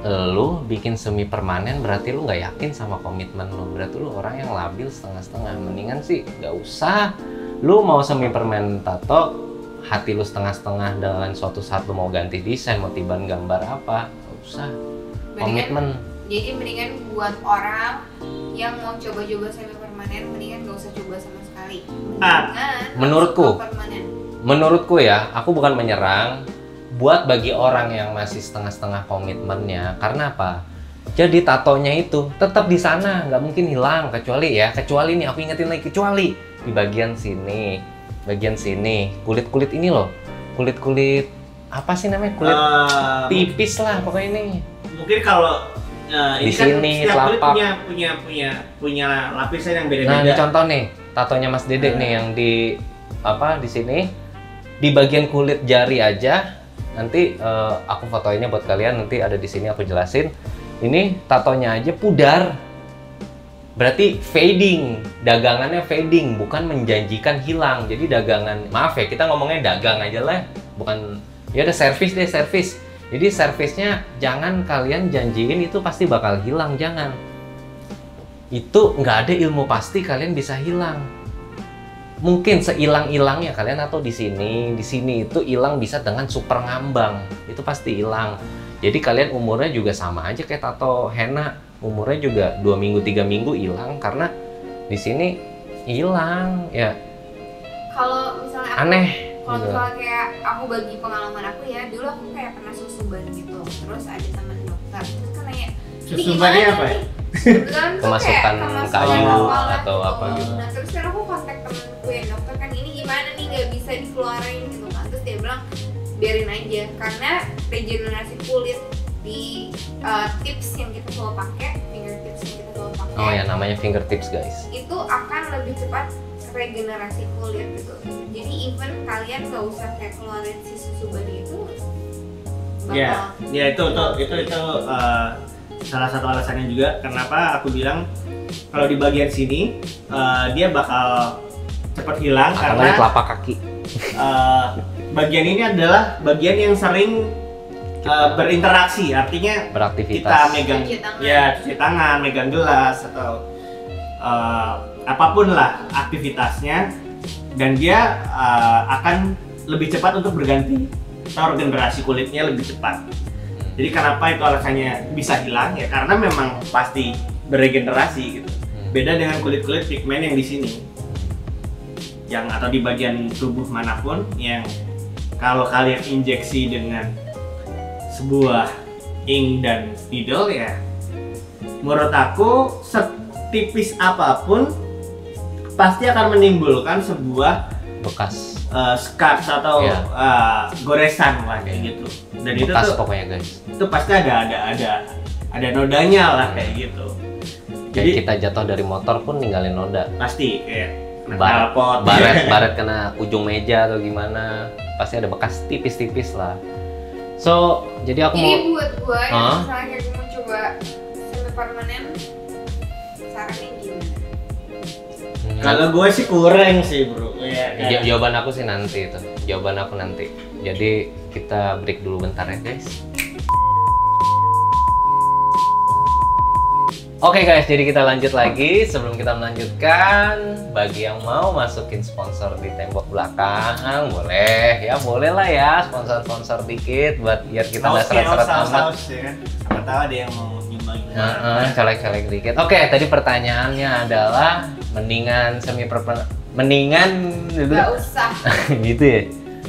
Lu bikin semi permanen berarti lu nggak yakin sama komitmen lu. Berarti lu orang yang labil setengah-setengah. Mendingan sih nggak usah. Lu mau semi permanen tato, hati lu setengah-setengah dengan suatu saat lu mau ganti desain, mau tiban gambar apa, nggak usah. Komitmen. Jadi mendingan buat orang yang mau coba-coba semi permanen, mendingan gak usah coba sama sekali. Menurutku ya, aku bukan menyerang. Buat bagi orang yang masih setengah-setengah komitmennya, karena apa? Jadi tatonya itu tetap di sana, nggak mungkin hilang kecuali nih aku ingetin lagi, kecuali di bagian sini, kulit ini loh, kulit apa sih namanya, kulit tipis lah pokoknya ini. Mungkin kalau di ini sini kan setiap telapak kulit punya lapisan yang beda-beda. Nah, ini contoh nih, tatonya Mas Dedek nih yang di sini, di bagian kulit jari aja. Nanti aku fotoinnya buat kalian, nanti ada di sini aku jelasin. Ini tatonya aja pudar. Berarti fading, dagangannya fading, bukan menjanjikan hilang. Jadi dagangan, maaf ya, kita ngomongnya dagang aja lah, bukan ya udah servis deh, servis. Jadi servisnya jangan kalian janjiin itu pasti bakal hilang, jangan. Itu nggak ada ilmu pasti kalian bisa hilang. Mungkin seilang-ilangnya kalian atau di sini itu hilang bisa dengan super ngambang, itu pasti hilang. Jadi kalian umurnya juga sama aja kayak tato henna, umurnya juga 2 minggu 3 minggu hilang karena di sini hilang ya. Kalau misalnya aku, aneh. Kalau misalnya kayak aku bagi pengalaman aku ya, dulu aku kayak pernah susuban gitu, terus ada teman dokter, terus kan nanya, Susubannya apa ya? Kebetulan tuh Kemasukan kayak kemasukan kayu apa atau gitu. apa gitu. Nah terus kan aku kontak temenku yang dokter kan, ini gimana nih, nggak bisa dikeluarin gitu kan. Terus dia bilang biarin aja, karena regenerasi kulit di tips yang kita selalu pakai, fingertips yang kita selalu pakai, Oh ya, namanya fingertips guys. itu akan lebih cepat regenerasi kulit gitu. Jadi even kalian nggak usah kayak keluarin si susu bayi itu Ya, itu salah satu alasannya juga kenapa aku bilang kalau di bagian sini dia bakal cepat hilang Namanya karena telapak kaki. bagian ini adalah bagian yang sering berinteraksi, artinya Beraktivitas. kita megang Cuci tangan. ya cuci tangan, megang gelas atau apapun lah aktivitasnya, dan dia akan lebih cepat untuk berganti atau regenerasi kulitnya lebih cepat. Jadi kenapa itu alasannya bisa hilang ya, karena memang pasti beregenerasi gitu. Beda dengan kulit-kulit pigmen yang di sini, yang atau di bagian tubuh manapun yang kalau kalian injeksi dengan sebuah ink dan needle ya, menurut aku setipis apapun pasti akan menimbulkan sebuah Bekas. scars atau Iya. goresan lah kayak gitu. Dan itu Bekas tuh pokoknya guys. itu pasti ada nodanya lah kayak gitu. Kayak Jadi kita jatuh dari motor pun ninggalin noda. pasti kayak Baret, knalpot, baret kena ujung meja atau gimana, pasti ada bekas tipis-tipis lah. So, jadi aku Jadi mau buat gue yang Hah? misalnya kayak gue mau coba semi permanen, sarannya gimana? Kalau gue sih kurang sih bro. Ya, kayak- Jawaban aku sih nanti itu. Jawaban aku nanti. Jadi kita break dulu bentar ya guys. Oke guys, jadi kita lanjut lagi. Sebelum kita melanjutkan, bagi yang mau masukin sponsor di tembok belakang, boleh ya, boleh lah ya, sponsor-sponsor dikit buat biar kita nggak seret-seret amat. saus ya kan. Siapa tahu ada yang mau nyumbang. Colek-colek dikit. Oke, tadi pertanyaannya adalah mendingan mendingan Gak usah, gitu ya.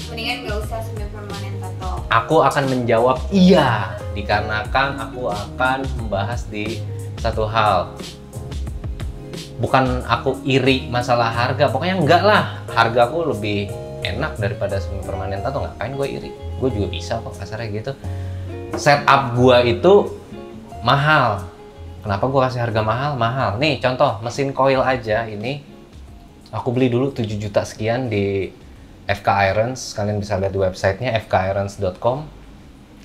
mendingan gak usah semi permanen tato. Aku akan menjawab iya, dikarenakan aku akan membahas di satu hal. Bukan aku iri masalah harga, pokoknya enggak lah. Harga aku lebih enak daripada semi permanen tato, ngapain gue iri? Gue juga bisa kok kasarnya gitu. Setup gua itu mahal. Kenapa gue kasih harga mahal? Mahal. Nih contoh mesin coil aja ini. Aku beli dulu 7 juta sekian di FK Irons. Kalian bisa lihat di websitenya fkirons.com.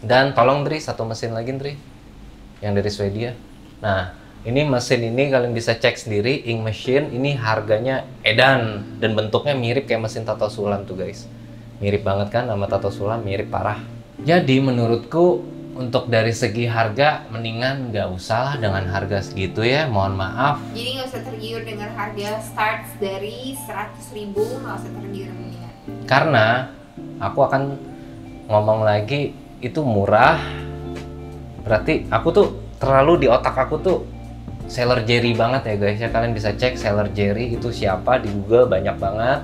Dan tolong Dri, satu mesin lagi Dri. Yang dari Swedia. Nah, ini mesin ini kalian bisa cek sendiri. Ink machine ini harganya edan. Dan bentuknya mirip kayak mesin tato sulam tuh guys. Mirip banget kan sama tato sulam, mirip parah. Jadi menurutku untuk dari segi harga mendingan nggak usah lah dengan harga segitu ya, mohon maaf. Jadi gak usah tergiur dengan harga starts dari 100.000, gak usah tergiur mendingan. Karena aku akan ngomong lagi itu murah. Berarti aku tuh terlalu di otak aku tuh Seller Jerry banget ya guys ya. Kalian bisa cek Seller Jerry itu siapa di Google, banyak banget.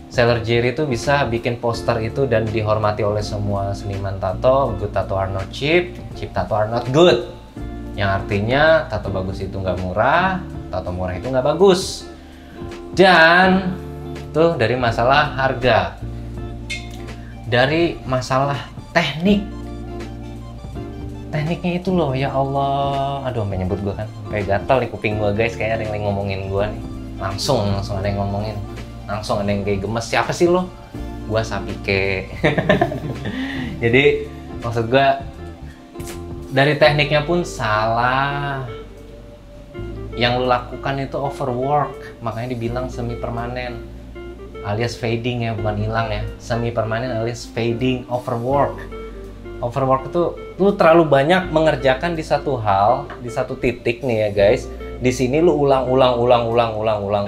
Seller Jerry itu bisa bikin poster itu dan dihormati oleh semua seniman tato. Good tattoo are not cheap, cheap tattoo are not good. Yang artinya tato bagus itu nggak murah, tato murah itu nggak bagus. Dan tuh dari masalah harga, dari masalah tekniknya itu loh, ya Allah, aduh menyebut gue kan kayak gatal di kuping gue guys, kayak ada yang lagi ngomongin gue nih, langsung ada yang ngomongin, langsung ada yang kayak gemes, siapa sih lo? Gue Sapike. Jadi maksud gue dari tekniknya pun salah. Yang lo lakukan itu overwork, makanya dibilang semi permanen alias fading ya, bukan hilang ya. Semi permanen alias fading, overwork. Overwork itu lu terlalu banyak mengerjakan di satu hal, di satu titik nih ya guys. Di sini lu ulang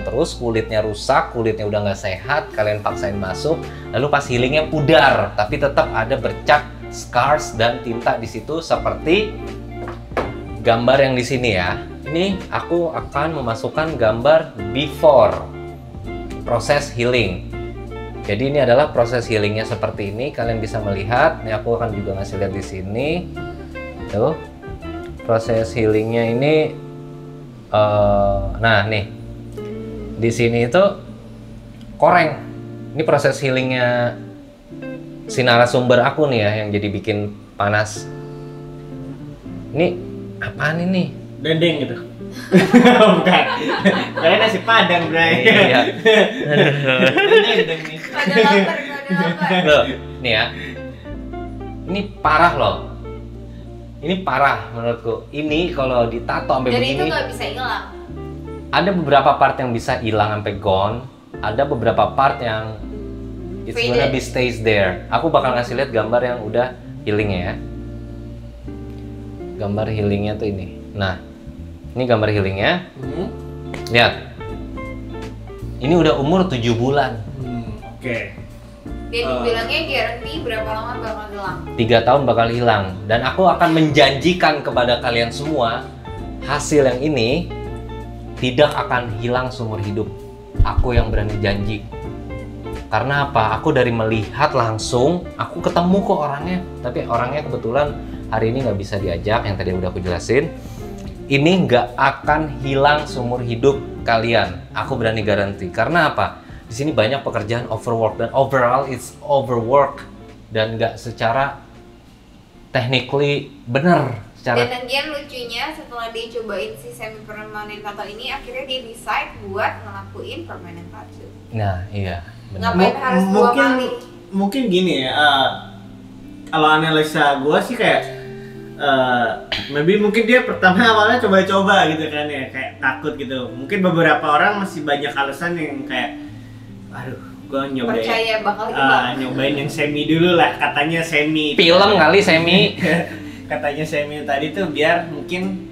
terus, kulitnya rusak, kulitnya udah nggak sehat, kalian paksain masuk, lalu pas healingnya pudar, tapi tetap ada bercak, scars dan tinta di situ seperti gambar yang di sini ya. Ini aku akan memasukkan gambar before proses healing. Jadi ini adalah proses healingnya seperti ini. Kalian bisa melihat. Ini aku akan juga ngasih lihat di sini. Tuh, proses healingnya ini Nah nih di sini itu koreng. Ini proses healingnya si narasumber aku nih ya yang jadi bikin panas. Ini apaan ini? Dendeng gitu. Bukan. Karena nasi padang, Bray. Iya. Dendeng nih. Pada lapar. Loh, nih ya. Ini parah loh. Ini parah menurutku. Ini kalau ditato sampai Dan begini. itu nggak bisa hilang. Ada beberapa part yang bisa hilang sampai gone. Ada beberapa part yang it's gonna Faded. be stays there. Aku bakal ngasih lihat gambar yang udah healing ya. Gambar healingnya tuh ini. Nah, ini gambar healingnya. Lihat. Ini udah umur 7 bulan. Oke. Dan dibilangnya guarantee berapa lama bakal hilang. 3 tahun bakal hilang. Dan aku akan menjanjikan kepada kalian semua hasil yang ini tidak akan hilang seumur hidup. Aku yang berani janji. Karena apa? Aku dari melihat langsung, aku ketemu kok orangnya. Tapi orangnya kebetulan hari ini nggak bisa diajak, yang tadi udah aku jelasin. Ini nggak akan hilang seumur hidup kalian. Aku berani garanti. Karena apa? Di sini banyak pekerjaan overwork dan overall it's overwork dan nggak secara technically benar. Dan lagian lucunya setelah dia cobain si semi permanen tato ini, akhirnya dia decide buat ngelakuin permanent tattoo. Nah iya. Benar. Ngapain harus 2 kali? Mungkin gini ya. Kalau analisa gue sih kayak maybe mungkin dia pertama awalnya coba-coba gitu kan ya, kayak takut gitu. Mungkin beberapa orang masih banyak alasan yang kayak, aduh, gue nyobain. Percaya bakal hilang. Nyobain yang semi dulu lah, katanya semi. Film kali semi. Katanya semi tadi tuh biar mungkin,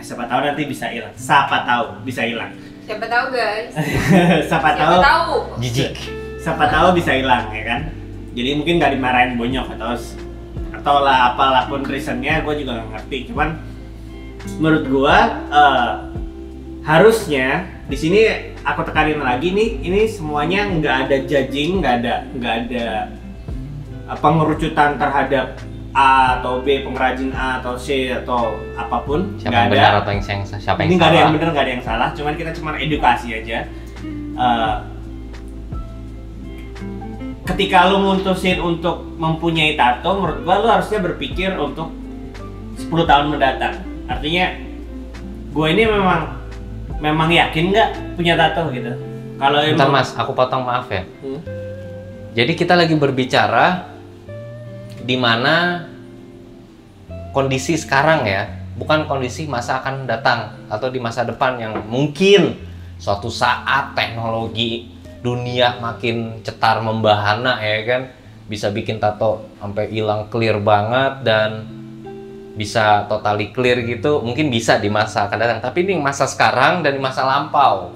siapa tahu nanti bisa hilang. Siapa tahu bisa hilang. Siapa tahu guys. Siapa Siapa tahu. Jijik. Siapa tahu bisa hilang ya kan. Jadi mungkin nggak dimarahin bonyok atau lah apalah pun reasonnya, gue juga nggak ngerti. Cuman menurut gue harusnya di sini aku tekanin lagi nih, ini semuanya nggak ada judging, nggak ada pengerucutan terhadap A atau B, pengrajin A atau C atau apapun. Siapa nggak yang ada. benar atau yang siapa yang Ini nggak ada salah? yang benar, nggak ada yang salah. Cuman kita edukasi aja. Ketika lu mutusin untuk mempunyai tato, menurut gua lu harusnya berpikir untuk 10 tahun mendatang. Artinya, gua ini memang yakin nggak punya tato gitu. Kalau Bentar mas, aku potong maaf ya. Jadi kita lagi berbicara di mana kondisi sekarang ya, bukan kondisi masa akan datang atau di masa depan yang mungkin suatu saat teknologi dunia makin cetar membahana ya kan, bisa bikin tato sampai hilang clear banget dan bisa totally clear gitu, mungkin bisa di masa akan datang. Tapi ini masa sekarang dan di masa lampau.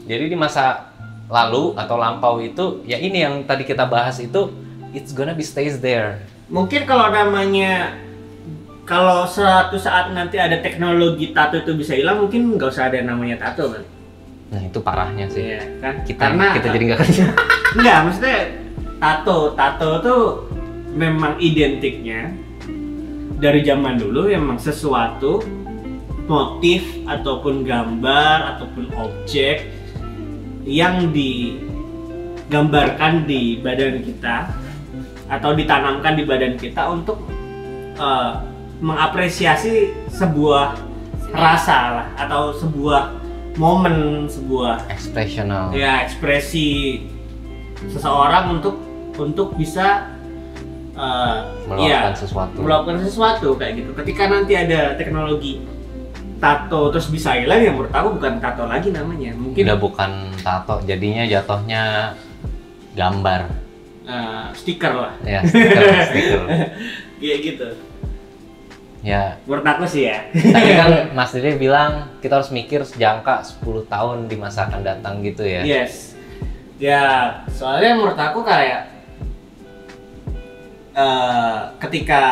Jadi di masa lalu atau lampau itu ya ini yang tadi kita bahas itu, it's gonna be stays there. mungkin kalau suatu saat nanti ada teknologi tato itu bisa hilang, mungkin nggak usah ada namanya tato kan? Nah itu parahnya sih. Iya kan? Kita jadi nggak kerja. Enggak, maksudnya tato tuh memang identiknya dari zaman dulu memang sesuatu motif ataupun gambar ataupun objek yang digambarkan di badan kita atau ditanamkan di badan kita untuk mengapresiasi sebuah rasa lah atau sebuah momen, sebuah Expressional. ya ekspresi seseorang untuk bisa melakukan sesuatu kayak gitu. Ketika nanti ada teknologi tato terus bisa hilang, ya menurut aku bukan tato lagi namanya, mungkin Udah bukan tato, jadinya jatuhnya gambar. stiker lah, Ya, stiker. kayak gitu. Ya, Menurut aku sih ya. tadi kan Mas Dede bilang kita harus mikir jangka 10 tahun di masa akan datang gitu ya. Yes. Ya, soalnya menurut aku kayak ketika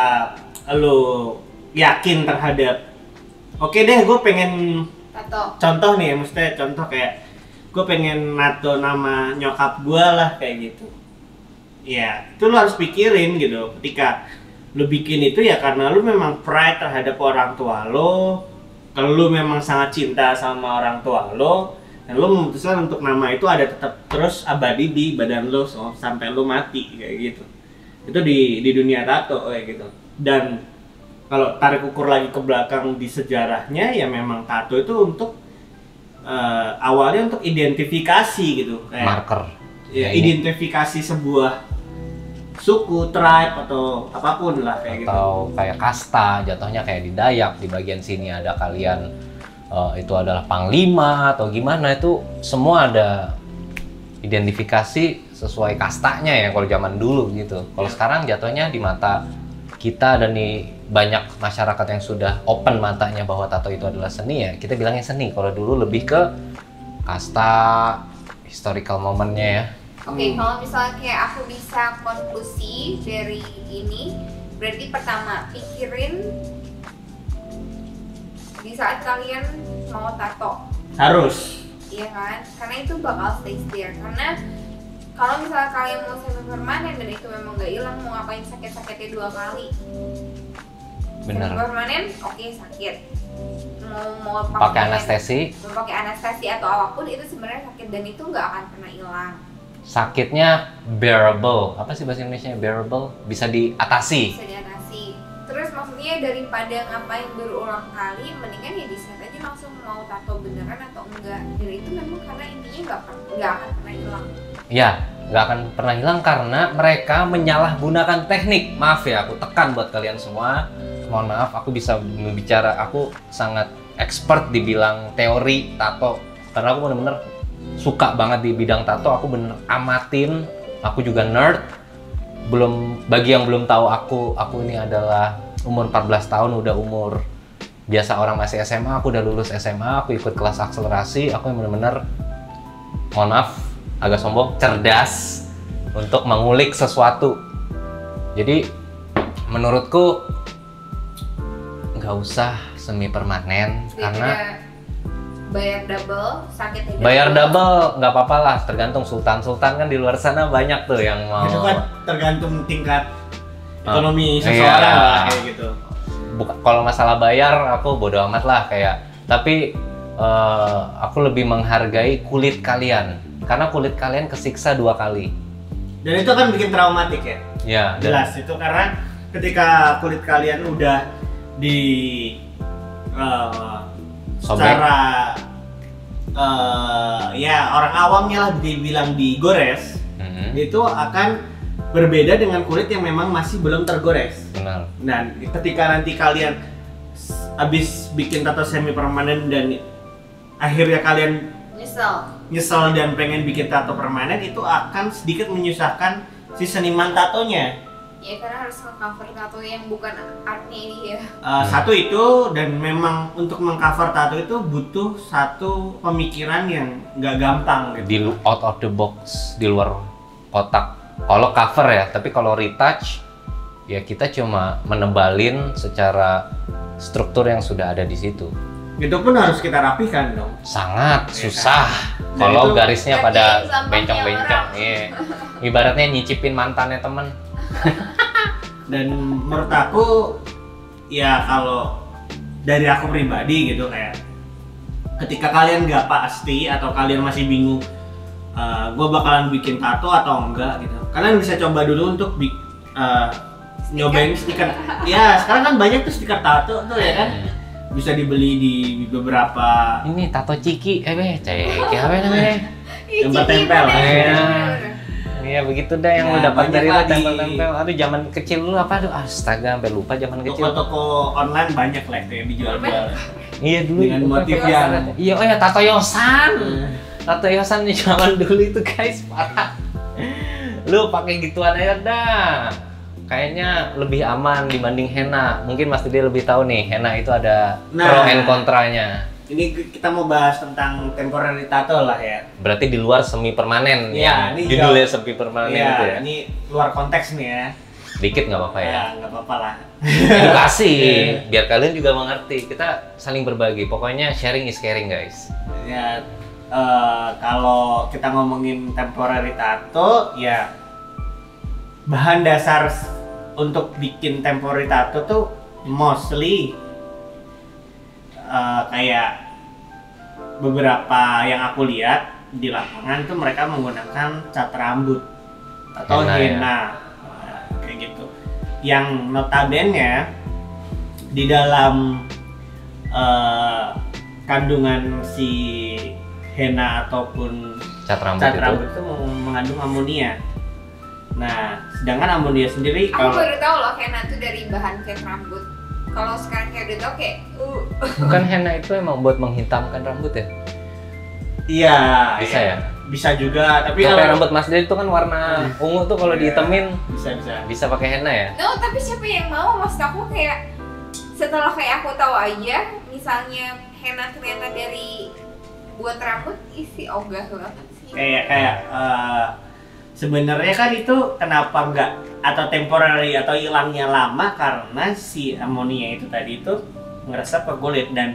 lo yakin terhadap, oke deh gue pengen Tato. contoh nih, maksudnya contoh kayak gue pengen nato nama nyokap gue lah kayak gitu. Ya, itu lo harus pikirin gitu. Ketika lo bikin itu ya karena lo memang pride terhadap orang tua lo, kalau lu memang sangat cinta sama orang tua lo, dan lu memutuskan untuk nama itu ada tetap terus abadi di badan lo sampai lu mati kayak gitu. Itu di dunia tato kayak gitu. Dan kalau tarik ukur lagi ke belakang di sejarahnya, ya memang tato itu untuk awalnya untuk identifikasi gitu, kayak Marker. ya, identifikasi sebuah suku, tribe atau apapun lah kayak gitu. Atau kayak kasta, jatuhnya kayak di Dayak, di bagian sini ada kalian itu adalah panglima atau gimana, itu semua ada identifikasi sesuai kastanya ya kalau zaman dulu gitu. Kalau sekarang jatuhnya di mata kita dan di banyak masyarakat yang sudah open matanya bahwa tato itu adalah seni, ya kita bilangnya seni. Kalau dulu lebih ke kasta, historical momennya ya. Oke, kalau misalnya kayak aku bisa konklusi dari ini, berarti pertama pikirin di saat kalian mau tato, Harus. iya kan? Karena itu bakal stay there. Karena kalau misalnya kalian mau semi permanen dan itu memang gak hilang, mau ngapain sakit-sakitnya 2 kali? Bener. Semi permanen, oke sakit. Mau Pakai anestesi. mau pakai anestesi atau apapun itu sebenarnya sakit dan itu nggak akan pernah hilang. Sakitnya bearable. Apa sih bahasa Indonesia bearable? Bisa diatasi. Bisa diatasi. Terus maksudnya daripada ngapain berulang kali, mendingan ya decide aja langsung mau tato beneran atau enggak. Dan itu memang karena intinya nggak akan pernah hilang. Ya, nggak akan pernah hilang karena mereka menyalahgunakan teknik. Maaf ya, aku tekan buat kalian semua. Mohon maaf, aku bisa berbicara. Aku sangat expert dibilang teori tato. Karena aku bener-bener suka banget di bidang tato. Aku bener amatin. Aku juga nerd. Bagi yang belum tahu aku ini adalah umur 14 tahun, udah umur biasa orang masih SMA. Aku udah lulus SMA, aku ikut kelas akselerasi. Aku yang bener-bener, mohon maaf, agak sombong, cerdas untuk mengulik sesuatu. Jadi menurutku nggak usah semi permanen karena bayar double, sakitnya bayar double nggak apa-apa lah, tergantung sultan-sultan kan di luar sana banyak tuh yang mau. Itu kan tergantung tingkat ekonomi seseorang iya. lah kayak gitu. Kalau masalah bayar aku bodo amat lah kayak, tapi aku lebih menghargai kulit kalian karena kulit kalian kesiksa 2 kali. Dan itu kan bikin traumatik ya. Ya, Jelas itu karena ketika kulit kalian udah di secara ya orang awamnya lah dibilang digores, itu akan berbeda dengan kulit yang memang masih belum tergores. benar. Dan ketika nanti kalian habis bikin tato semi permanen dan akhirnya kalian nyesel dan pengen bikin tato permanen, itu akan sedikit menyusahkan si seniman tatonya. Ya karena harus nge-cover tato yang bukan artnya dia. Satu itu, dan memang untuk mengcover tato itu butuh satu pemikiran yang nggak gampang gitu. Di out of the box, di luar kotak. Kalau cover ya, tapi kalau retouch ya kita cuma menebalin secara struktur yang sudah ada di situ. Itu pun harus kita rapihkan dong. Sangat Ya, susah kan? kalau itu garisnya gantiin pada sampahnya bencong-bencong. orang. Iya. Ibaratnya nyicipin mantannya temen. Dan menurut aku ya, kalau dari aku pribadi gitu, kayak ketika kalian nggak pasti atau kalian masih bingung gue bakalan bikin tato atau enggak gitu, kalian bisa coba dulu untuk nyobain stiker. Ya sekarang kan banyak tuh stiker tato tuh ya kan, bisa dibeli di beberapa Ini tato ciki, ceki apa namanya? tempat tempel lah. Iya begitu dah yang Ya, lu dapat banyak dari lah lu tempel-tempel. Aduh zaman kecil lu apa? Aduh astaga, sampai lupa zaman kecil. Toko-toko online banyak lah itu yang dijual-jual Iya dulu. dengan motif yang Iya, oh ya tato yosan. Tato yosan di zaman dulu itu guys, parah. Lu pakai gituan aja dah. Kayaknya lebih aman dibanding henna. Mungkin Mas Didi lebih tahu nih, henna itu ada pro and kontranya. ini kita mau bahas tentang temporary tato lah ya. Berarti di luar semi permanen Iya, ya. ini Judulnya semi permanen Iya, itu ya. ini luar konteks nih ya. Dikit nggak apa-apa ya. Ya, nggak apa-apa lah. Edukasi, biar kalian juga mengerti. Kita saling berbagi. Pokoknya sharing is caring guys. Ya, kalau kita ngomongin temporary tato, ya bahan dasar untuk bikin temporary tato tuh mostly kayak beberapa yang aku lihat di lapangan tuh mereka menggunakan cat rambut atau Henna, henna, ya. kayak gitu. Yang notabene di dalam kandungan si henna ataupun Cat rambut cat itu. rambut itu mengandung amonia. Nah, sedangkan amonia sendiri Aku kalau baru tahu loh henna tuh dari bahan cat rambut. Kalau sekarang kayak udah tau kayak Bukan henna itu emang buat menghitamkan rambut ya? iya Bisa ya? bisa juga, tapi Sampai kalau rambut Mas Dedi itu kan warna ungu tuh kalau Iya. dihitemin bisa bisa pakai henna ya? no, tapi siapa yang mau? Maksud aku kayak setelah kayak aku tahu aja, misalnya henna ternyata dari buat rambut, isi ogah banget sih. kayak sebenarnya kan itu kenapa enggak atau temporary atau hilangnya lama karena si amonia itu tadi itu ngeresap ke kulit. Dan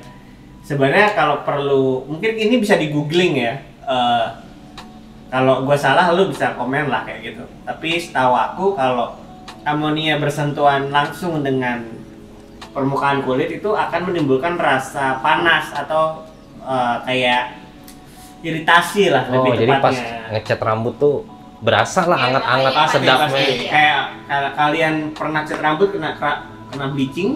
sebenarnya kalau perlu mungkin ini bisa di googling ya, kalau gue salah lu bisa komen lah kayak gitu. Tapi setahu aku kalau amonia bersentuhan langsung dengan permukaan kulit itu akan menimbulkan rasa panas atau kayak iritasi lah Oh, lebih jadi pas tepatnya. ngecat rambut tuh berasa lah Iya, anget-anget pasti, sedap. Pasti. Iya. Kayak kalau kalian pernah cat rambut kena bleaching,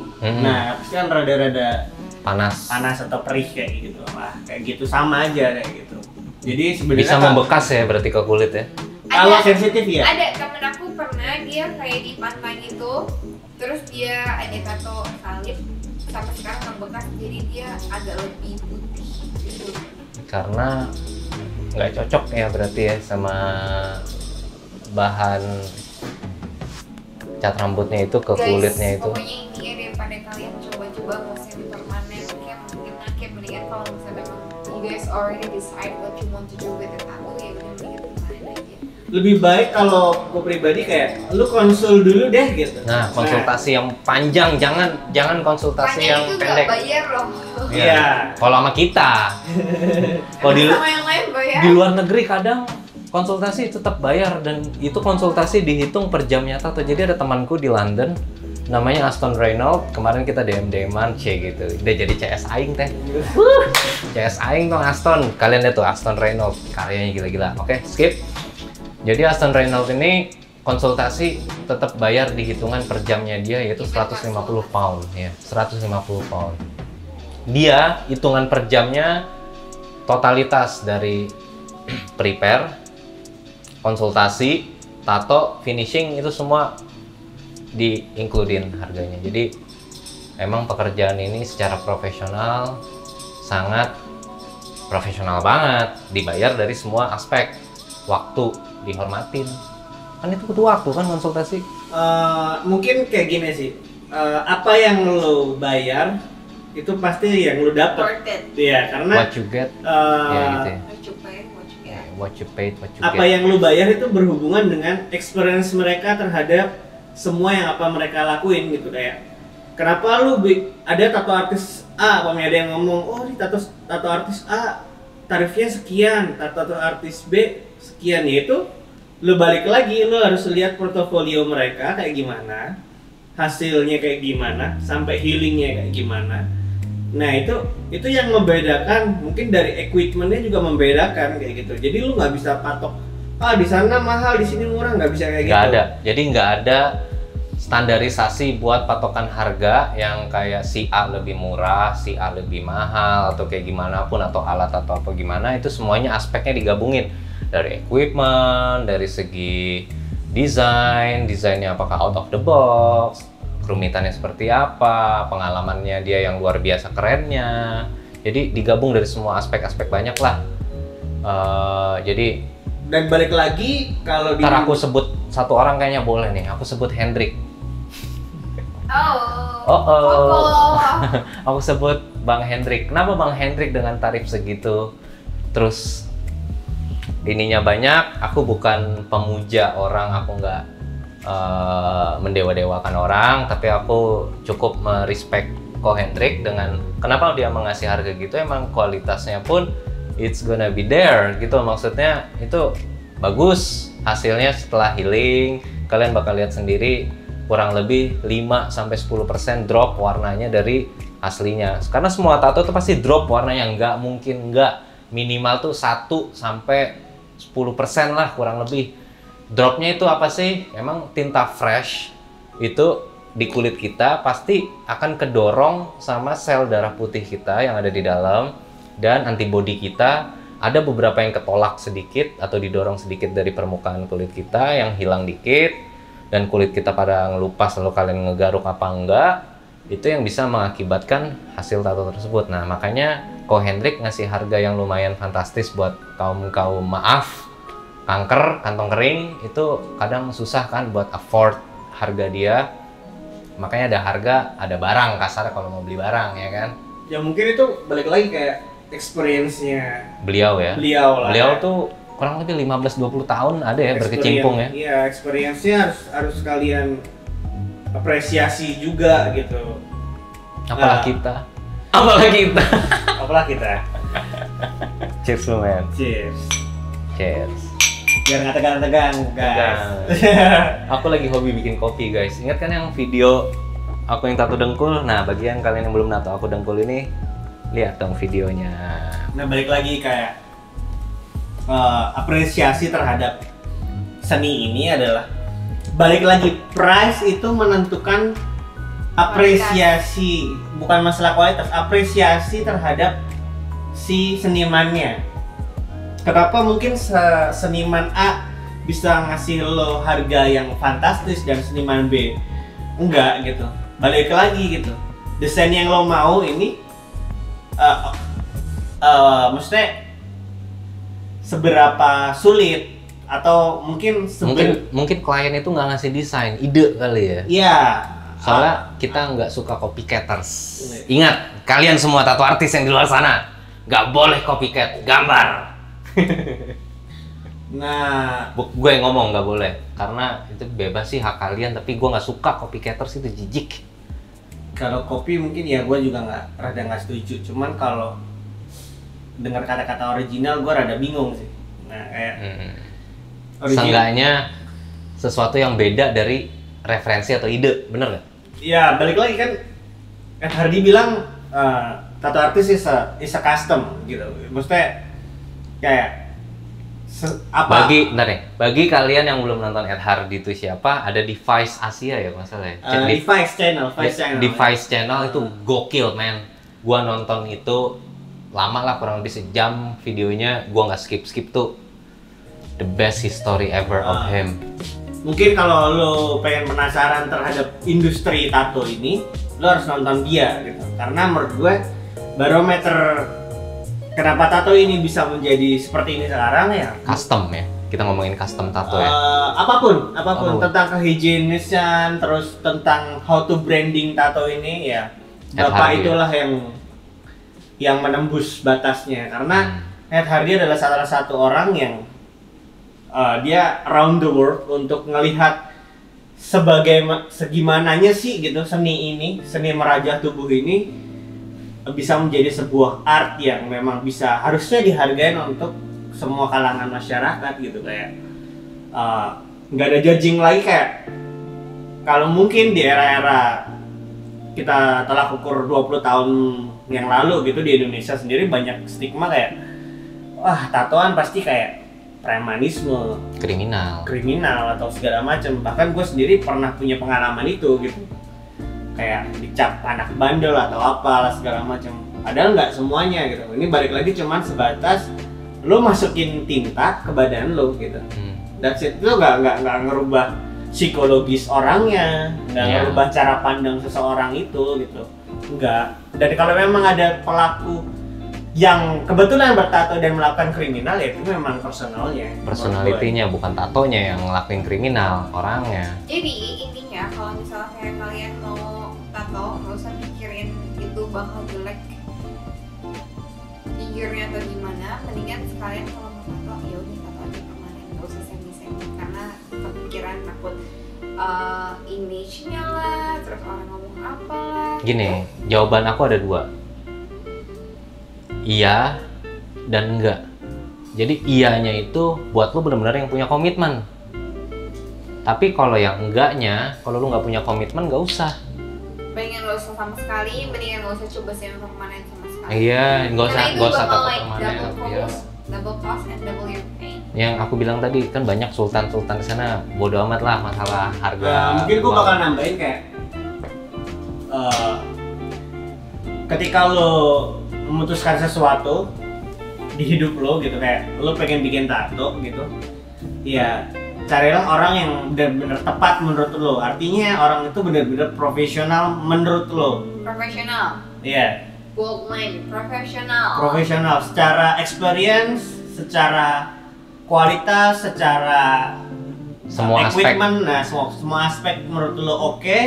nah pasti kan rada-rada Panas. panas atau perih kayak gitu lah. Kayak gitu sama aja kayak gitu. Jadi sebenarnya Bisa membekas ya berarti ke kulit ya? kalau Ada- sensitif ya. Ada temen aku pernah dia kayak di pantai gitu, terus dia ada tato salib sampai sekarang nggak bekas, jadi dia agak lebih putih gitu. Karena nggak cocok ya berarti ya sama bahan cat rambutnya itu ke Guys, kulitnya itu. pokoknya ini ya, daripada kalian coba-coba mau semi permanen, kayak mendingan kalau misalnya memang you guys already decide what you want to do with the tattoo, ya udah mendingan permanen aja. Lebih baik kalau gue pribadi kayak lu konsul dulu deh gitu. Nah, konsultasi yang panjang, jangan konsultasi Makanya yang itu pendek. nggak bayar loh. Iya. Kalau sama kita. Kalau Sama yang lain bayar. di luar negeri kadang konsultasi tetap bayar dan itu konsultasi dihitung per jamnya tato. Jadi ada temanku di London namanya Aston Reynolds, kemarin kita DM-an gitu. Dia jadi CS aing teh. CS aing dong Aston. Kalian lihat tuh Aston Reynolds, karyanya gila-gila. Oke, skip. Jadi Aston Reynolds ini konsultasi tetap bayar di hitungan per jamnya dia yaitu 150 pound ya, 150 pound. Dia hitungan per jamnya totalitas dari prepare, konsultasi, tato, finishing itu semua di-includein harganya. Jadi emang pekerjaan ini secara profesional sangat profesional banget, dibayar dari semua aspek. Waktu dihormatin, kan itu butuh waktu kan konsultasi. Mungkin kayak gini sih, apa yang lo bayar itu pasti yang lo dapat. Worth it. Iya, karena What you get, ya gitu ya. What you pay, what you get. What you paid, what you apa get. yang lo bayar itu berhubungan dengan experience mereka terhadap semua yang apa mereka lakuin gitu. Kayak kenapa lu ada tato artis A, apa ada yang ngomong, oh di tato artis A tarifnya sekian, tato artis B sekian, yaitu lu balik lagi, lu harus lihat portofolio mereka kayak gimana, hasilnya kayak gimana, sampai healingnya kayak gimana. Nah itu yang membedakan, mungkin dari equipmentnya juga membedakan kayak gitu. Jadi lu nggak bisa patok, di sana mahal, di sini murah, nggak bisa kayak gitu. Nggak ada, jadi nggak ada standarisasi buat patokan harga yang kayak si A lebih murah, si A lebih mahal, atau kayak gimana pun, atau alat atau apa gimana, itu semuanya aspeknya digabungin. Dari equipment, dari segi desainnya apakah out of the box, kerumitannya seperti apa, pengalamannya dia yang luar biasa kerennya. Jadi digabung dari semua aspek-aspek banyak lah. Jadi Dan balik lagi kalau di ntar aku sebut satu orang kayaknya boleh nih, aku sebut Hendrik. Oh. Aku sebut Bang Hendrik. Kenapa Bang Hendrik dengan tarif segitu? Terus ininya banyak. Aku bukan pemuja orang, aku nggak mendewa-dewakan orang, tapi aku cukup merespek Ko Hendrik dengan kenapa dia mengasih harga gitu. Emang kualitasnya pun it's gonna be there gitu. Maksudnya itu bagus hasilnya setelah healing. Kalian bakal lihat sendiri kurang lebih 5-10% drop warnanya dari aslinya. Karena semua tato itu pasti drop warnanya, nggak mungkin nggak. Minimal tuh 1-10% lah kurang lebih. Dropnya itu apa sih? Emang tinta fresh itu di kulit kita pasti akan kedorong sama sel darah putih kita yang ada di dalam, dan antibodi kita ada beberapa yang ketolak sedikit atau didorong sedikit dari permukaan kulit kita yang hilang dikit, dan kulit kita pada ngelupas lalu kalian ngegaruk apa enggak, itu yang bisa mengakibatkan hasil tato tersebut. Nah makanya Ko Hendrik ngasih harga yang lumayan fantastis buat kaum maaf kanker kantong kering itu kadang susah kan buat afford harga dia. Makanya ada harga, ada barang, kasar kalau mau beli barang ya kan. Ya mungkin itu balik lagi kayak experience-nya Beliau ya. beliau lah. Beliau tuh kurang lebih 15-20 tahun ada ya berkecimpung ya. Iya, experience-nya harus kalian apresiasi juga gitu. Apalah kita. Apalah kita. Apalah kita. Cheers lu men. Cheers. Cheers. Biar nggak tegang-tegang, guys. Aku lagi hobi bikin kopi guys. Ingat kan yang video aku yang tato dengkul? Nah bagian kalian yang belum nato aku dengkul ini, lihat dong videonya. Nah balik lagi kayak apresiasi terhadap seni ini adalah balik lagi price itu menentukan apresiasi, bukan masalah kualitas, apresiasi terhadap si senimannya. Kenapa mungkin seniman A bisa ngasih lo harga yang fantastis dan seniman B enggak gitu. Balik lagi gitu, desain yang lo mau ini maksudnya seberapa sulit, atau mungkin klien itu nggak ngasih desain, ide kali ya. Iya. Soalnya kita nggak suka copycatters. Ingat, kalian semua tato artis yang di luar sana, nggak boleh copycat gambar. Nah, Gue yang ngomong nggak boleh, karena itu bebas sih hak kalian. Tapi gue nggak suka copycatters, itu jijik. kalau kopi mungkin ya gue juga nggak setuju. Cuman kalau dengar kata-kata original gue rada bingung sih. Nah, kayak Seenggaknya sesuatu yang beda dari referensi atau ide, bener nggak? Iya, balik lagi kan Ed Hardy bilang tato artist is a custom gitu. Maksudnya kayak apa? Bagi kalian yang belum nonton Ed Hardy itu siapa? Ada di Vice Asia ya masalahnya. Di Vice Channel. Di Vice Channel itu gokil man. Gua nonton itu lama lah, kurang lebih sejam videonya. Gua nggak skip tuh. The best history ever of him. Mungkin kalau lo pengen penasaran terhadap industri tato ini, lo harus nonton dia gitu. Karena menurut gue barometer kenapa tato ini bisa menjadi seperti ini sekarang ya. Custom ya. Kita ngomongin custom tato ya. Apapun tentang kehigienisan, terus tentang how to branding tato ini ya. Ed Bapak Hardy, itulah yang menembus batasnya, karena Ed Hardy adalah salah satu orang yang dia around the world untuk ngelihat segimananya sih gitu seni merajah tubuh ini bisa menjadi sebuah art yang memang bisa harusnya dihargain untuk semua kalangan masyarakat gitu. Kayak nggak ada judging lagi, kayak kalau mungkin di era-era kita telah ukur 20 tahun yang lalu gitu di Indonesia sendiri banyak stigma kayak wah tatoan pasti kayak premanisme, kriminal atau segala macam. Bahkan gue sendiri pernah punya pengalaman itu gitu, kayak dicap anak bandel atau apalah segala macam. Padahal nggak semuanya gitu. Ini balik lagi cuman sebatas lo masukin tinta ke badan lo gitu. That's it. Lo nggak ngerubah psikologis orangnya, nggak ngerubah cara pandang seseorang itu gitu. Enggak. Dan kalau memang ada pelaku yang kebetulan bertato dan melakukan kriminal, ya itu memang personalitinya, bukan tatonya yang ngelakuin kriminal, orangnya. Jadi intinya kalau misalnya kayak kalian mau tato, nggak usah pikirin itu bakal jelek figurnya atau gimana. Mendingan sekalian kalau mau tato ya udah tato aja permanen, nggak usah semi karena kepikiran takut image-nya lah, terus orang ngomong apa lah. Gini, jawaban aku ada dua. Iya dan enggak. Jadi iyanya itu buat lo benar-benar yang punya komitmen. Tapi kalau yang enggaknya, kalau lu nggak punya komitmen nggak usah. Mendingan nggak usah sama sekali, mendingan nggak usah coba semi permanen sama sekali. Iya, nggak usah bakal tato like permanen. Iya. double cost and double your pain. Yang aku bilang tadi kan banyak sultan-sultan di sana, bodo amat lah masalah harga. Mungkin gue bakal nambahin kayak ketika lo memutuskan sesuatu di hidup lo gitu, kayak lo pengen bikin tato gitu, ya carilah orang yang benar-benar tepat menurut lo. Artinya orang itu benar-benar profesional menurut lo. Profesional. Iya. Goldline, profesional. Profesional secara experience, secara kualitas, secara Semua aspek. equipment, nah semua aspek menurut lo oke.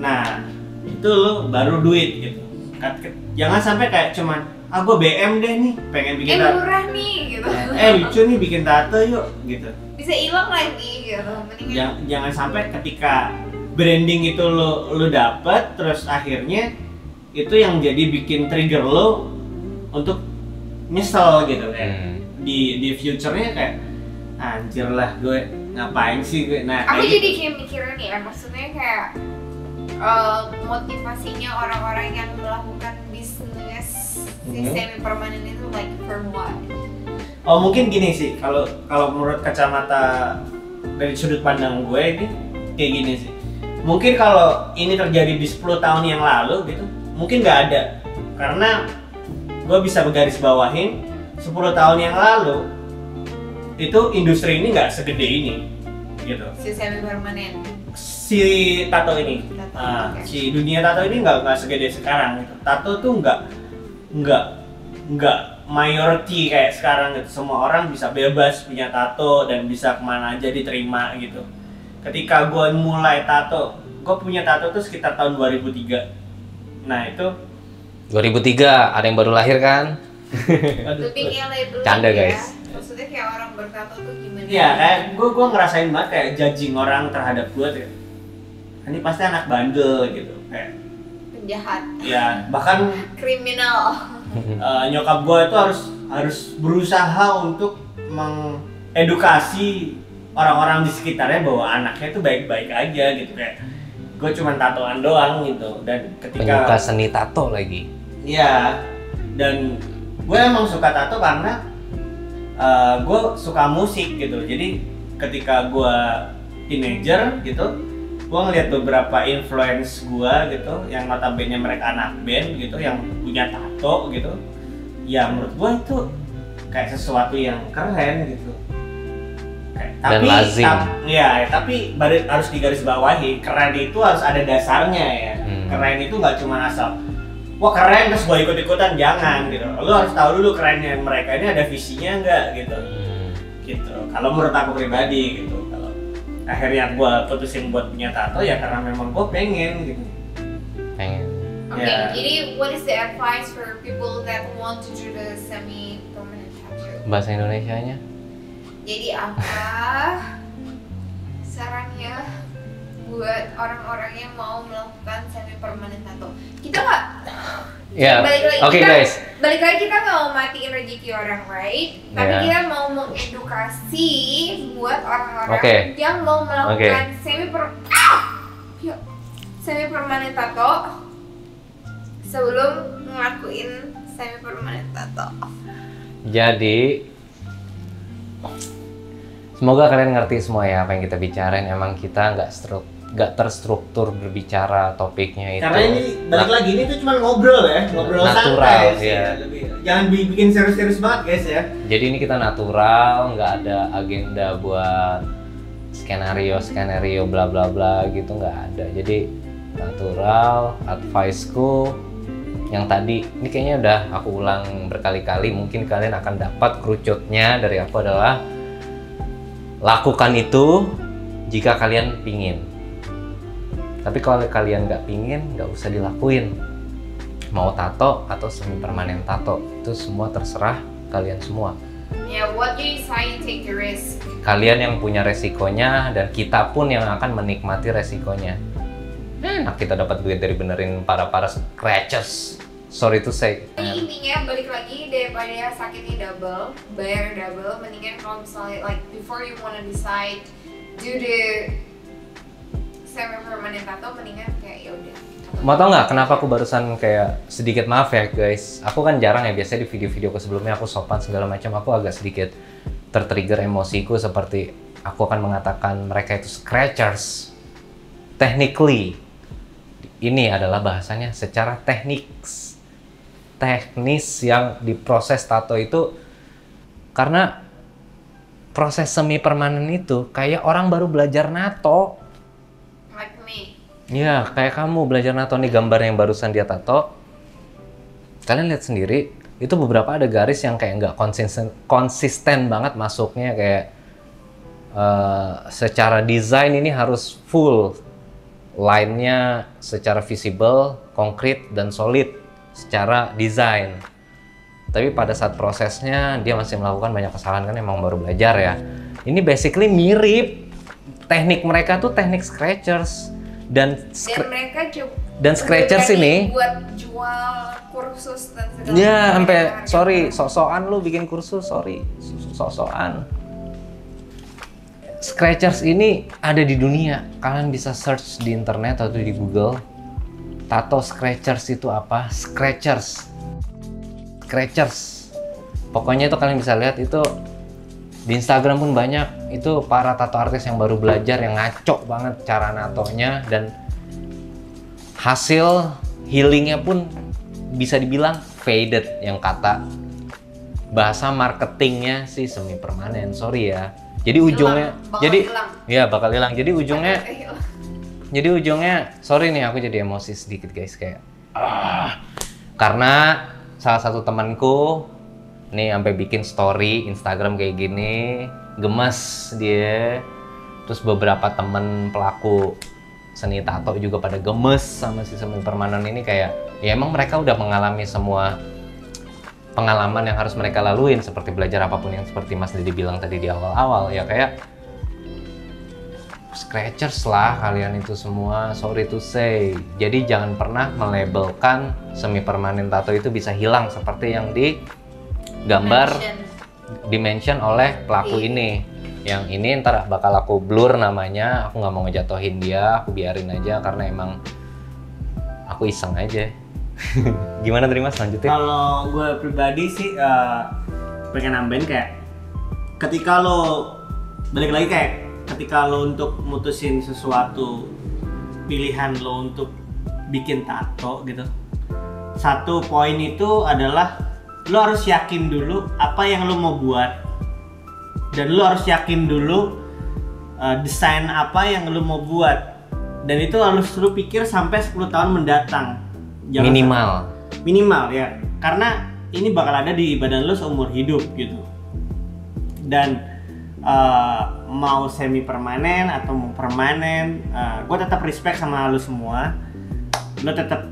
Nah, itu lo baru duit gitu. Jangan sampai kayak cuman gue BM deh nih, pengen bikin tato. Murah nih gitu. Lucu nih bikin tato yuk gitu. Bisa hilang lagi gitu. Mendingan Jangan sampai ketika branding itu lo dapet, terus akhirnya itu yang jadi bikin trigger lo untuk nyesel gitu kayak di future-nya kayak anjir lah gue ngapain sih gue. Nah, aku kayak jadi gitu. kayak mikirin ya, maksudnya kayak motivasinya orang-orang yang melakukan bisnis si semi permanen itu like for what? Oh mungkin gini sih, kalau menurut kacamata dari sudut pandang gue ini kayak gini sih. Mungkin kalau ini terjadi di 10 tahun yang lalu gitu, mungkin nggak ada. Karena gue bisa bergaris bawahin 10 tahun yang lalu itu industri ini nggak segede ini gitu. Si semi permanen. Si tato ini, Okay. si dunia tato ini nggak segede sekarang gitu. Tato tuh nggak majority kayak sekarang gitu. Semua orang bisa bebas punya tato dan bisa kemana aja diterima gitu. Ketika gue mulai tato, gue punya tato tuh sekitar tahun 2003. Nah itu 2003, ada yang baru lahir kan? Lebih kayak labeling Canda, ya. guys. Maksudnya kayak orang bertato tuh gimana? Iya, kayak gue ngerasain banget kayak judging orang terhadap gue tuh. Ini pasti anak bandel gitu, kayak Penjahat. ya bahkan Kriminal. nyokap gue itu harus berusaha untuk mengedukasi orang-orang di sekitarnya bahwa anaknya itu baik-baik aja gitu, kayak gue cuma tatoan doang gitu. Dan Penyuka ketika seni tato lagi. iya, dan gue emang suka tato karena gue suka musik gitu. Jadi ketika gue teenager gitu, gue ngeliat beberapa influence gue gitu yang notabene mereka anak band gitu yang punya tato gitu, ya menurut gue itu kayak sesuatu yang keren gitu. Dan lazim. Tapi harus digarisbawahi, keren itu harus ada dasarnya ya. Keren itu nggak cuma asal wah keren terus gue ikut-ikutan, jangan gitu. Lo harus tahu dulu kerennya mereka ini ada visinya nggak gitu. Gitu. Kalau menurut aku pribadi gitu. Kalau akhirnya gue putusin buat punya tato ya karena memang gue pengen gitu. Pengen. Okay, Ya. jadi what is the advice for people that want to do the semi permanent tattoo? Bahasa Indonesianya? Jadi apa sarannya buat orang-orang yang mau melakukan semi permanent tattoo? Kita nggak Ya, oke guys. Balik lagi kita nggak mau matiin rezeki orang, right? Tapi Yeah. kita mau mengedukasi buat orang-orang Oke. yang mau melakukan semi permanent tato sebelum ngelakuin semi permanent tato. Jadi semoga kalian ngerti semua ya apa yang kita bicarain. Emang kita nggak terstruktur berbicara topiknya itu. Karena ini balik lagi ini tuh cuma ngobrol ya, ngobrol Natural, santai sih. iya. Jangan bikin serius-serius banget guys ya. Jadi ini kita natural, nggak ada agenda buat skenario bla bla bla gitu, nggak ada. Jadi natural. Adviceku yang tadi ini kayaknya udah aku ulang berkali-kali, mungkin kalian akan dapat kerucutnya dari aku adalah lakukan itu jika kalian pingin. Tapi kalau kalian nggak pingin, nggak usah dilakuin. Mau tato atau semi permanen tato, itu semua terserah kalian semua. Yeah, what you decide, take the risk. Kalian yang punya resikonya dan kita pun yang akan menikmati resikonya. Nah, kita dapat duit dari benerin para scratches. Sorry to say. Jadi intinya balik lagi, daripada sakitnya double, bayar double, mendingan kalau misalnya like before you wanna decide do the semi permanent tato mendingan kayak ya udah. Mau tau nggak kenapa aku barusan kayak sedikit maaf ya guys, aku kan jarang ya, biasanya di video-videoku sebelumnya aku sopan segala macam, aku agak sedikit tertrigger emosiku seperti aku akan mengatakan mereka itu scratchers. Technically ini adalah bahasanya secara teknis yang diproses tato itu, karena proses semi permanen itu kayak orang baru belajar nato. Like me. Ya, kayak kamu belajar nato nih, gambar yang barusan dia tato. Kalian lihat sendiri, itu beberapa ada garis yang kayak nggak konsisten banget masuknya, kayak secara desain ini harus full. Line-nya secara visible, konkret, dan solid secara desain. Tapi pada saat prosesnya dia masih melakukan banyak kesalahan, kan emang baru belajar ya. Ini basically mirip. Teknik mereka tuh teknik scratchers. Dan mereka scratchers ini buat jual kursus dan segala ya, macam. sampai sorry, sok-sokan lu bikin kursus, sorry, sok-sokan. Scratchers ini ada di dunia. Kalian bisa search di internet atau di Google. Tato scratchers itu apa? Scratchers. Pokoknya itu kalian bisa lihat itu di Instagram pun banyak. Itu para tato artis yang baru belajar yang ngaco banget cara natonya, dan hasil healingnya pun bisa dibilang faded, yang kata bahasa marketingnya sih semi permanen. Sorry ya. Jadi ujungnya bakal hilang. Jadi ujungnya sorry nih, aku jadi emosi sedikit guys, kayak karena salah satu temanku nih sampai bikin story Instagram kayak gini, gemes dia. Terus beberapa temen pelaku seni tato juga pada gemes sama si semi permanen ini, kayak ya emang mereka udah mengalami semua pengalaman yang harus mereka laluin, seperti belajar apapun yang seperti Mas Didi bilang tadi di awal-awal, ya kayak scratchers lah kalian itu semua, sorry to say. Jadi jangan pernah melabelkan semi permanen tato itu bisa hilang seperti yang digambar, dimention oleh pelaku ini. Yang ini ntar bakal aku blur namanya, aku nggak mau ngejatohin dia, aku biarin aja karena emang aku iseng aja. Gimana terima selanjutnya? Kalau gue pribadi sih pengen nambahin kayak ketika lo balik lagi, kayak ketika lo untuk mutusin sesuatu, pilihan lo untuk bikin tato gitu, satu poin itu adalah lo harus yakin dulu apa yang lo mau buat, dan lo harus yakin dulu desain apa yang lo mau buat, dan itu harus lo pikir sampai 10 tahun mendatang. Jangan minimal ya, karena ini bakal ada di badan lo seumur hidup gitu. Dan mau semi permanen atau mau permanen, gue tetap respect sama lo semua. Lo tetap,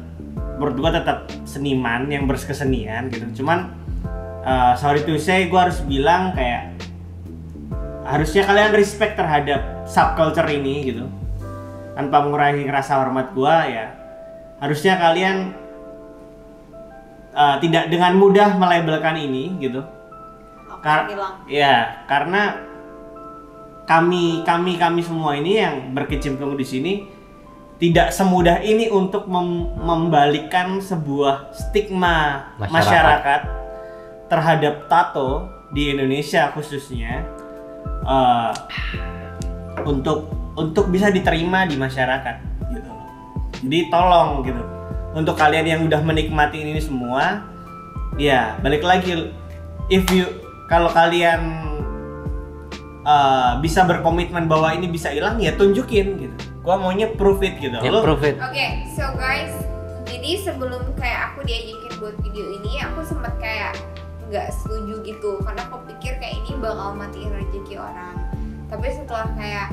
menurut gue tetap seniman yang berkesenian gitu. Cuman sorry to say, gue harus bilang kayak harusnya kalian respect terhadap subculture ini gitu, tanpa mengurangi rasa hormat gue ya. Harusnya kalian tidak dengan mudah melabelkan ini gitu. Karena kami semua ini yang berkecimpung di sini tidak semudah ini untuk membalikkan sebuah stigma masyarakat terhadap tato di Indonesia khususnya, untuk bisa diterima di masyarakat. Jadi tolong gitu, untuk kalian yang udah menikmati ini semua, ya balik lagi, kalau kalian bisa berkomitmen bahwa ini bisa hilang, ya tunjukin gitu. Gua maunya proof it gitu. Oke, so guys, jadi sebelum kayak aku diajakin buat video ini, aku sempat kayak nggak setuju gitu, karena aku pikir kayak ini bakal matiin rezeki orang. Tapi setelah kayak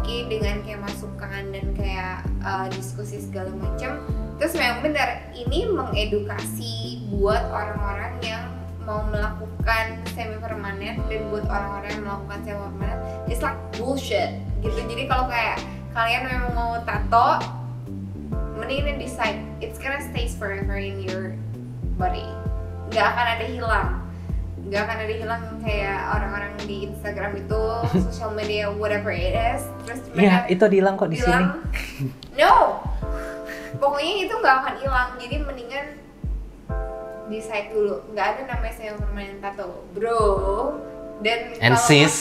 dengan kayak masukan dan kayak diskusi segala macam, terus memang benar ini mengedukasi buat orang-orang yang mau melakukan semi permanen, dan buat orang-orang yang melakukan semi permanen it's like bullshit gitu. Jadi kalau kayak kalian memang mau tato, mending decide it's gonna stay forever in your body, nggak akan ada hilang. nggak akan ada hilang kayak orang-orang di Instagram itu, social media whatever it is, terus Iya, itu hilang kok di sini. hilang. No, pokoknya itu nggak akan hilang. Jadi mendingan decide dulu. Nggak ada namanya semi permanen tato, bro. Dan And kalau- sis.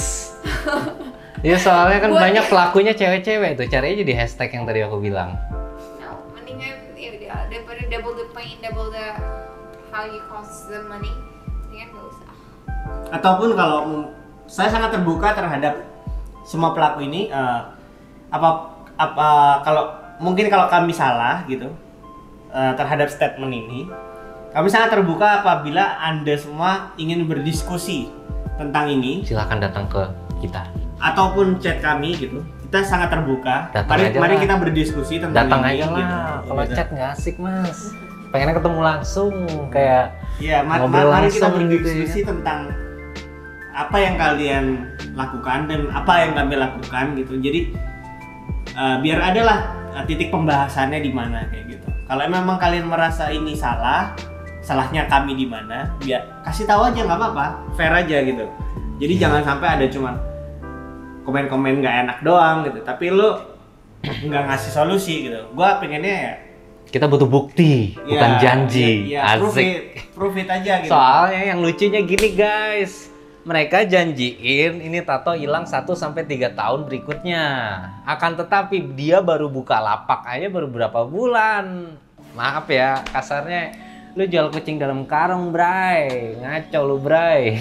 Ya soalnya kan Buat- banyak pelakunya cewek-cewek tuh. Caranya jadi hashtag yang tadi aku bilang. No, mendingan ya udah daripada double the pain, double the how you cost the money, mendingan nggak usah. Ataupun kalau saya sangat terbuka terhadap semua pelaku ini, kalau mungkin kalau kami salah gitu terhadap statement ini, kami sangat terbuka apabila Anda semua ingin berdiskusi tentang ini Silahkan datang ke kita. ataupun chat kami gitu. Kita sangat terbuka. Datang Mari aja mari lah. kita berdiskusi tentang Datang ini aja gitu. lah. Kalau Gitu. chat nggak asik mas. Pengennya ketemu langsung kayak Iya, ngobrol mari kita langsung gitu berdiskusi ya. tentang apa yang kalian lakukan dan apa yang kami lakukan gitu. Jadi biar adalah titik pembahasannya di mana kayak gitu. Kalau memang kalian merasa ini salah, salahnya kami di mana, biar kasih tahu aja nggak apa-apa, fair aja gitu. Jadi jangan sampai ada cuman komen-komen nggak enak doang gitu. Tapi lu nggak ngasih solusi gitu. Gua pengennya ya kita butuh bukti, bukan janji. Asik. prove it aja gitu. Soalnya yang lucunya gini guys, mereka janjiin ini tato hilang 1-3 tahun berikutnya. Akan tetapi dia baru buka lapak aja baru berapa bulan. Maaf ya, kasarnya lu jual kucing dalam karung, bray. Ngaco lu, bray.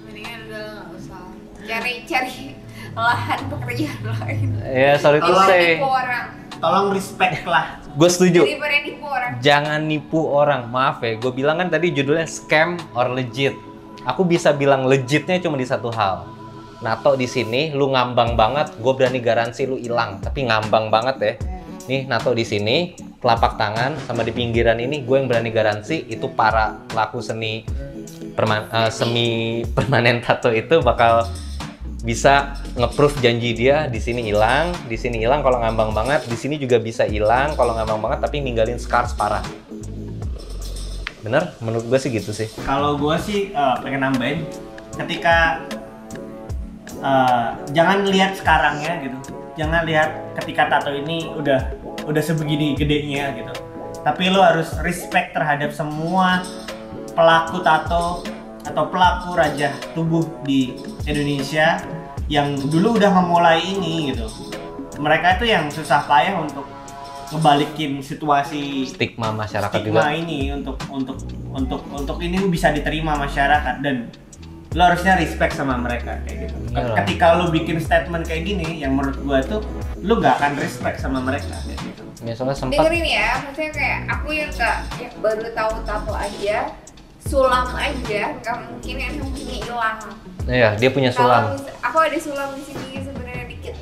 Mendingan udah nggak usah cari lahan pekerjaan lain. Ya, sorry to Tolong say. Nipu orang. Tolong respect lah. Gue setuju. Daripada nipu orang. Jangan nipu orang. Maaf ya, gue bilang kan tadi judulnya scam or legit. Aku bisa bilang legitnya cuma di satu hal. Nato di sini, lu ngambang banget. Gue berani garansi lu hilang. Tapi ngambang banget ya. Nih, nato di sini, telapak tangan sama di pinggiran ini, gue yang berani garansi itu para pelaku semi permanen tato itu bakal bisa nge-proof janji dia di sini hilang kalau ngambang banget, di sini juga bisa hilang kalau ngambang banget tapi ninggalin scars parah. Bener? Menurut gue sih gitu sih. Kalau gue sih pengen nambahin, ketika jangan lihat sekarangnya gitu, jangan lihat ketika tato ini udah sebegini gedenya gitu. Tapi lo harus respect terhadap semua pelaku tato atau pelaku raja tubuh di Indonesia yang dulu udah memulai ini gitu. Mereka itu yang susah payah untuk ngebalikin situasi Stigma masyarakat stigma juga. ini untuk ini bisa diterima masyarakat, dan lo harusnya respect sama mereka kayak gitu. Iyalah. Ketika lo bikin statement kayak gini, yang menurut gua tuh lo nggak akan respect sama mereka kayak gitu. Ya, soalnya sempat Dengerin ya, maksudnya kayak aku yang baru tahu tato aja, sulam aja, nggak mungkin yang punya hilang. iya, dia punya sulam. Aku ada sulam di sini sebenarnya dikit.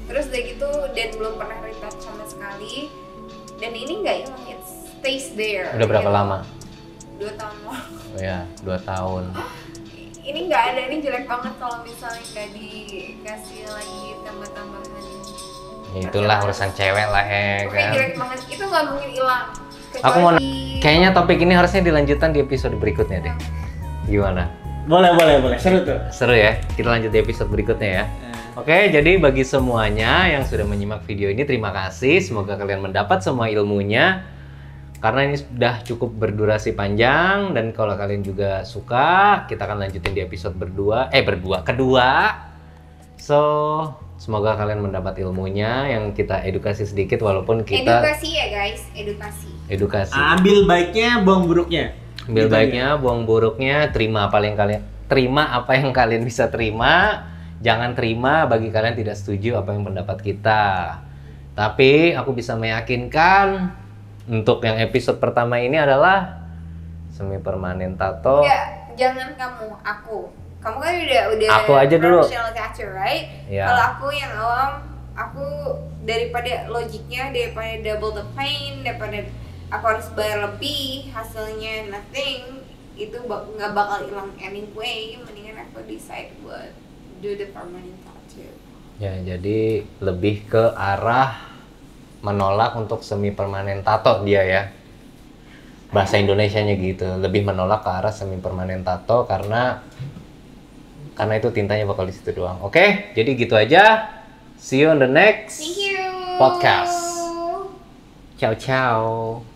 Terus udah gitu dan belum pernah retouch sama sekali. Dan ini nggak hilang, it stays there. Udah berapa gitu. lama? 2 tahun lalu. Oh ya, 2 tahun. Ini nggak ada, ini jelek banget kalau misalnya nggak dikasih lagi tambah-tambahan. Ya, itulah urusan cewek lah ya Pokoknya kan. jelek banget, itu nggak mungkin hilang. Aku mau Kecuali- kayaknya topik ini harusnya dilanjutkan di episode berikutnya deh. Gimana? Boleh, seru tuh. Seru ya? Kita lanjut di episode berikutnya ya. Oke, jadi bagi semuanya yang sudah menyimak video ini, terima kasih. Semoga kalian mendapat semua ilmunya. Karena ini sudah cukup berdurasi panjang, dan kalau kalian juga suka, kita akan lanjutin di episode kedua. So, semoga kalian mendapat ilmunya yang kita edukasi sedikit, walaupun kita edukasi ya guys, edukasi. Ambil baiknya, buang buruknya. ambil Gitu baiknya, buang buruknya, terima apa yang kalian bisa terima. Jangan terima bagi kalian tidak setuju apa yang pendapat kita. Tapi aku bisa meyakinkan untuk yang episode pertama ini adalah semi permanen tato. Enggak, jangan kamu, aku. Kamu kan udah Aku aja dulu. professional tattoo, right? Iya. Kalau aku yang awam, aku daripada logiknya, daripada double the pain, daripada aku harus bayar lebih, hasilnya nothing, itu nggak bakal hilang anyway. Mendingan aku decide buat do the permanent tattoo. Ya, jadi lebih ke arah menolak untuk semi permanen tato dia ya. bahasa Indonesianya gitu, lebih menolak ke arah semi permanen tato karena itu tintanya bakal di situ doang. Oke, jadi gitu aja. See you on the next Thank you. podcast. Ciao ciao.